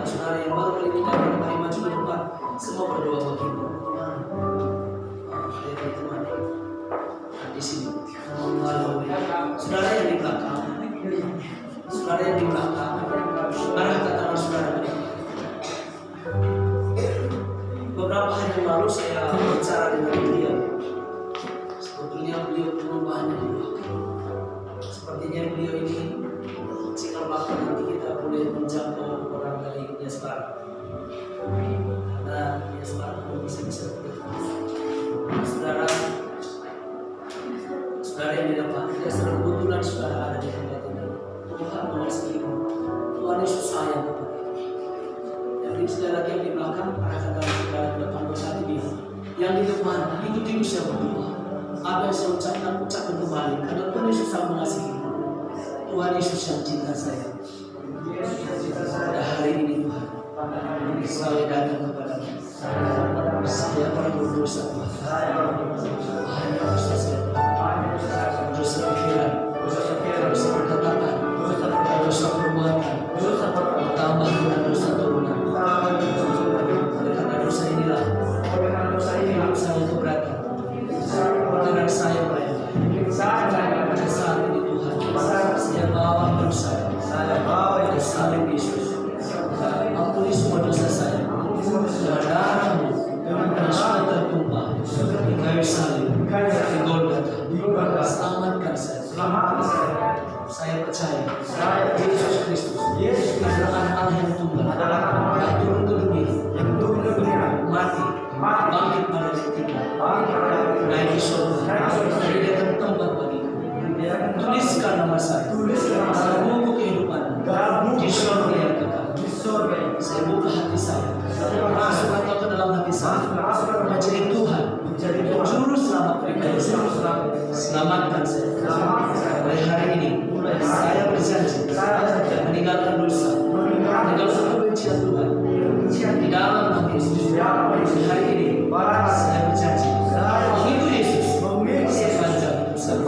saudara yang baru kali ini datang, mari maju ke depan, semua berdoa bagimu. Ayo teman, di sini. Haleluya. Saudara yang di belakang, saudara yang di belakang, mari angkat tangan saudara. Beberapa hari yang lalu saya bicara dengan beliau. Sebetulnya beliau perubahannya di belakang. Sepertinya beliau ini jika belakang nanti kita boleh menjangkau orang dari diaspora. Karena diaspora belum bisa saudara, saudara yang di depan, tidak kebetulan saudara ada di tempat ini. Tuhan mengasihimu, Tuhan Yesus sayang kepada kita. Jadi sekali lagi yang di belakang, arahkan dari saudara di depan bersatu dia. Yang di depan, ikuti saya berdoa. Apa yang saya ucapkan kembali, karena Tuhan Yesus sangat mengasihimu. Tuhan Yesus yang cinta saya. Pada hari ini Tuhan, selalu datang kepadamu. Saya pernah berdosa Tuhan. Hanya dosa saya, dosa pikiran, dosa perkataan, dosa perbuatan, tambah dengan dosa turunan. Oleh karena dosa inilah, saya keberatan. Karena saya melayani. Pada saat ini Tuhan, saya bawa hidup saya. Pada salib Yesus, ampuni semua dosa saya. Dengan darah-Mu yang sudah tertumpah di kayu salib di Golgota, selamatkan saya. Saya percaya Yesus Kristus adalah anak Allah yang tunggal, yang turun ke dunia, mati, bangkit pada hari ketiga, naik di surga, menyediakan tempat bagiku. Tuliskan nama saya dalam buku kehidupan di surga yang kekal. Saya buka hati saya, masuk atau ke dalam hati saya, menjadi Tuhan, juru selamat pribadi saya. Selamatkan saya. Mulai hari ini, saya berjanji meninggalkan dosa, meninggalkan kebencian Tuhan di dalam nama Yesus. Hari ini, saya berjanji mengikuti Yesus sepanjang hidup saya.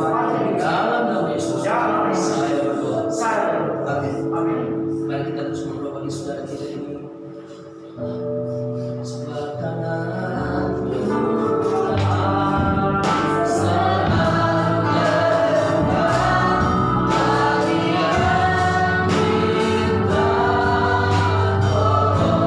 Dalam nama Yesus, saya berdoa. Amin. Mari kita terus berdoa bagi saudara kita ini. Sebelah kanan Tuhan, saatnya kalian minta tolong.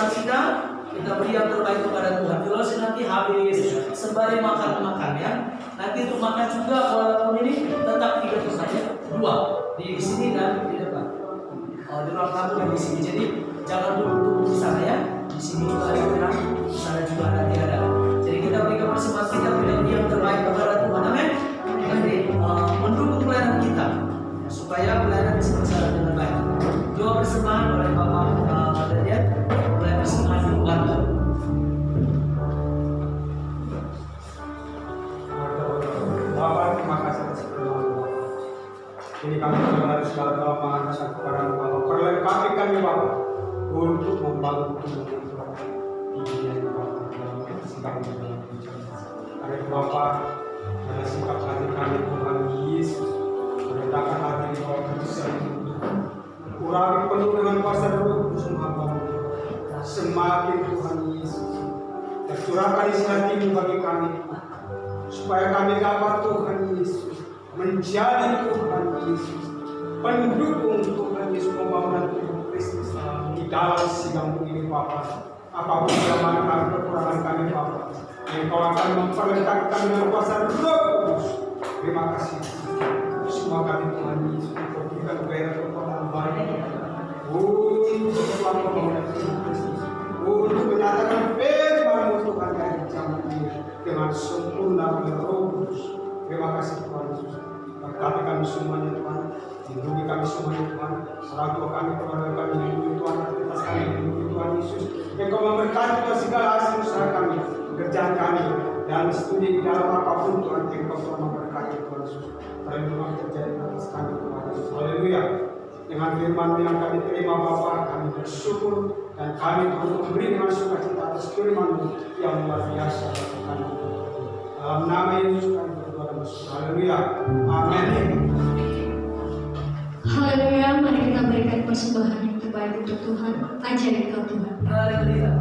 bersama kita beri yang terbaik kepada Tuhan. Kalau nanti habis sembari makan ya. Nanti untuk makan juga walaupun ini tetap 3 saja, 2 di sini dan di depan. Di ruang tamu dan di sini. Jadi jangan dulu di sana ya. Di sini juga ada orang, di sana juga ada. Jadi kita berikan bersama kita beri yang terbaik kepada Tuhan. Amin. Nanti mendukung pelayanan kita ya, supaya pelayanan bisa berjalan dengan baik. Doa persembahan oleh Bapak Daniel, mulai persembahan dibantu. Bapak, terima kasih atas pertolongan. Ini kami mengenai segala kelemahan dan kekurangan Bapak. Perlengkapi kami Bapak untuk membangun tubuh Tuhan di dunia ini Bapak. Dalam sikap dalam bicara. Karena Bapak, dalam sikap hati kami Tuhan Yesus, merendahkan hati di bawah kebesaran Tuhan. Kurangi penuh dengan kuasa Roh Kudus Maha. Semakin Tuhan Yesus tercurahkan isi hati-Mu bagi kami, supaya kami dapat Tuhan Yesus menjadi Tuhan Yesus pendukung Tuhan Yesus pembangunan tubuh Kristus di dalam sidang ini Bapa. Apapun kelemahan kami, kekurangan kami Bapa, Engkau akan memperlengkapi kami dengan kuasa Roh Kudus. Terima kasih. Semua kami Tuhan Yesus Engkau berikan kepada kekuatan baik untuk pembangunan tubuh Kristus, untuk menyatakan firman-Mu Tuhan dari zaman ini dengan sempurna oleh Roh Kudus. Terima kasih Tuhan Yesus. Berkati kami semuanya Tuhan, lindungi kami semuanya Tuhan. Orang tua kami, keluarga kami, lindungi Tuhan, aktivitas kami, lindungi Tuhan Yesus. Engkau memberkati Tuhan segala hasil usaha kami, pekerjaan kami, dan studi di dalam apapun Tuhan. Engkau telah memberkati Tuhan Yesus. Perlindungan terjadi atas kami Tuhan Yesus. Haleluya. Dengan firman yang kami terima Bapa, kami bersyukur dan kami Tuhan memberi dengan sukacita atas firman-Mu yang luar biasa bagi kami. Dalam nama Yesus kami berdoa dan bersyukur. Haleluya. Amin. Haleluya, mari kita berikan persembahan yang terbaik untuk Tuhan. Ajarin kau Tuhan. Haleluya.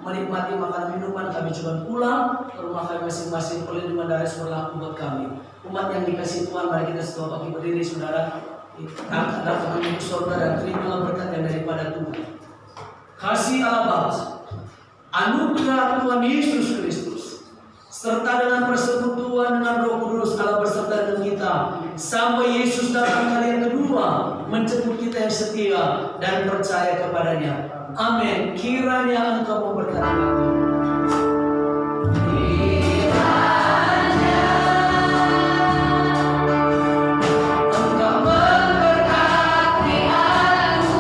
menikmati makanan minuman, kami juga pulang ke rumah kami masing-masing. Perlindungan darah berlaku buat kami. Umat yang dikasih Tuhan, mari kita semua bagi berdiri, saudara. Angkat tangan menuju surga dan terimalah berkat yang daripada Tuhan. Kasih Allah Bapa, anugerah Tuhan Yesus Kristus, serta dengan persekutuan dengan Roh Kudus Allah berserta dengan kita sampai Yesus datang kali yang kedua menjemput kita yang setia dan percaya kepadanya. Amin. Kiranya Engkau memberkati kami. Engkau memberkati aku.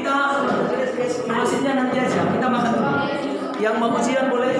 kita masihnya nanti aja. Kita makan dulu. Yang mau ujian boleh?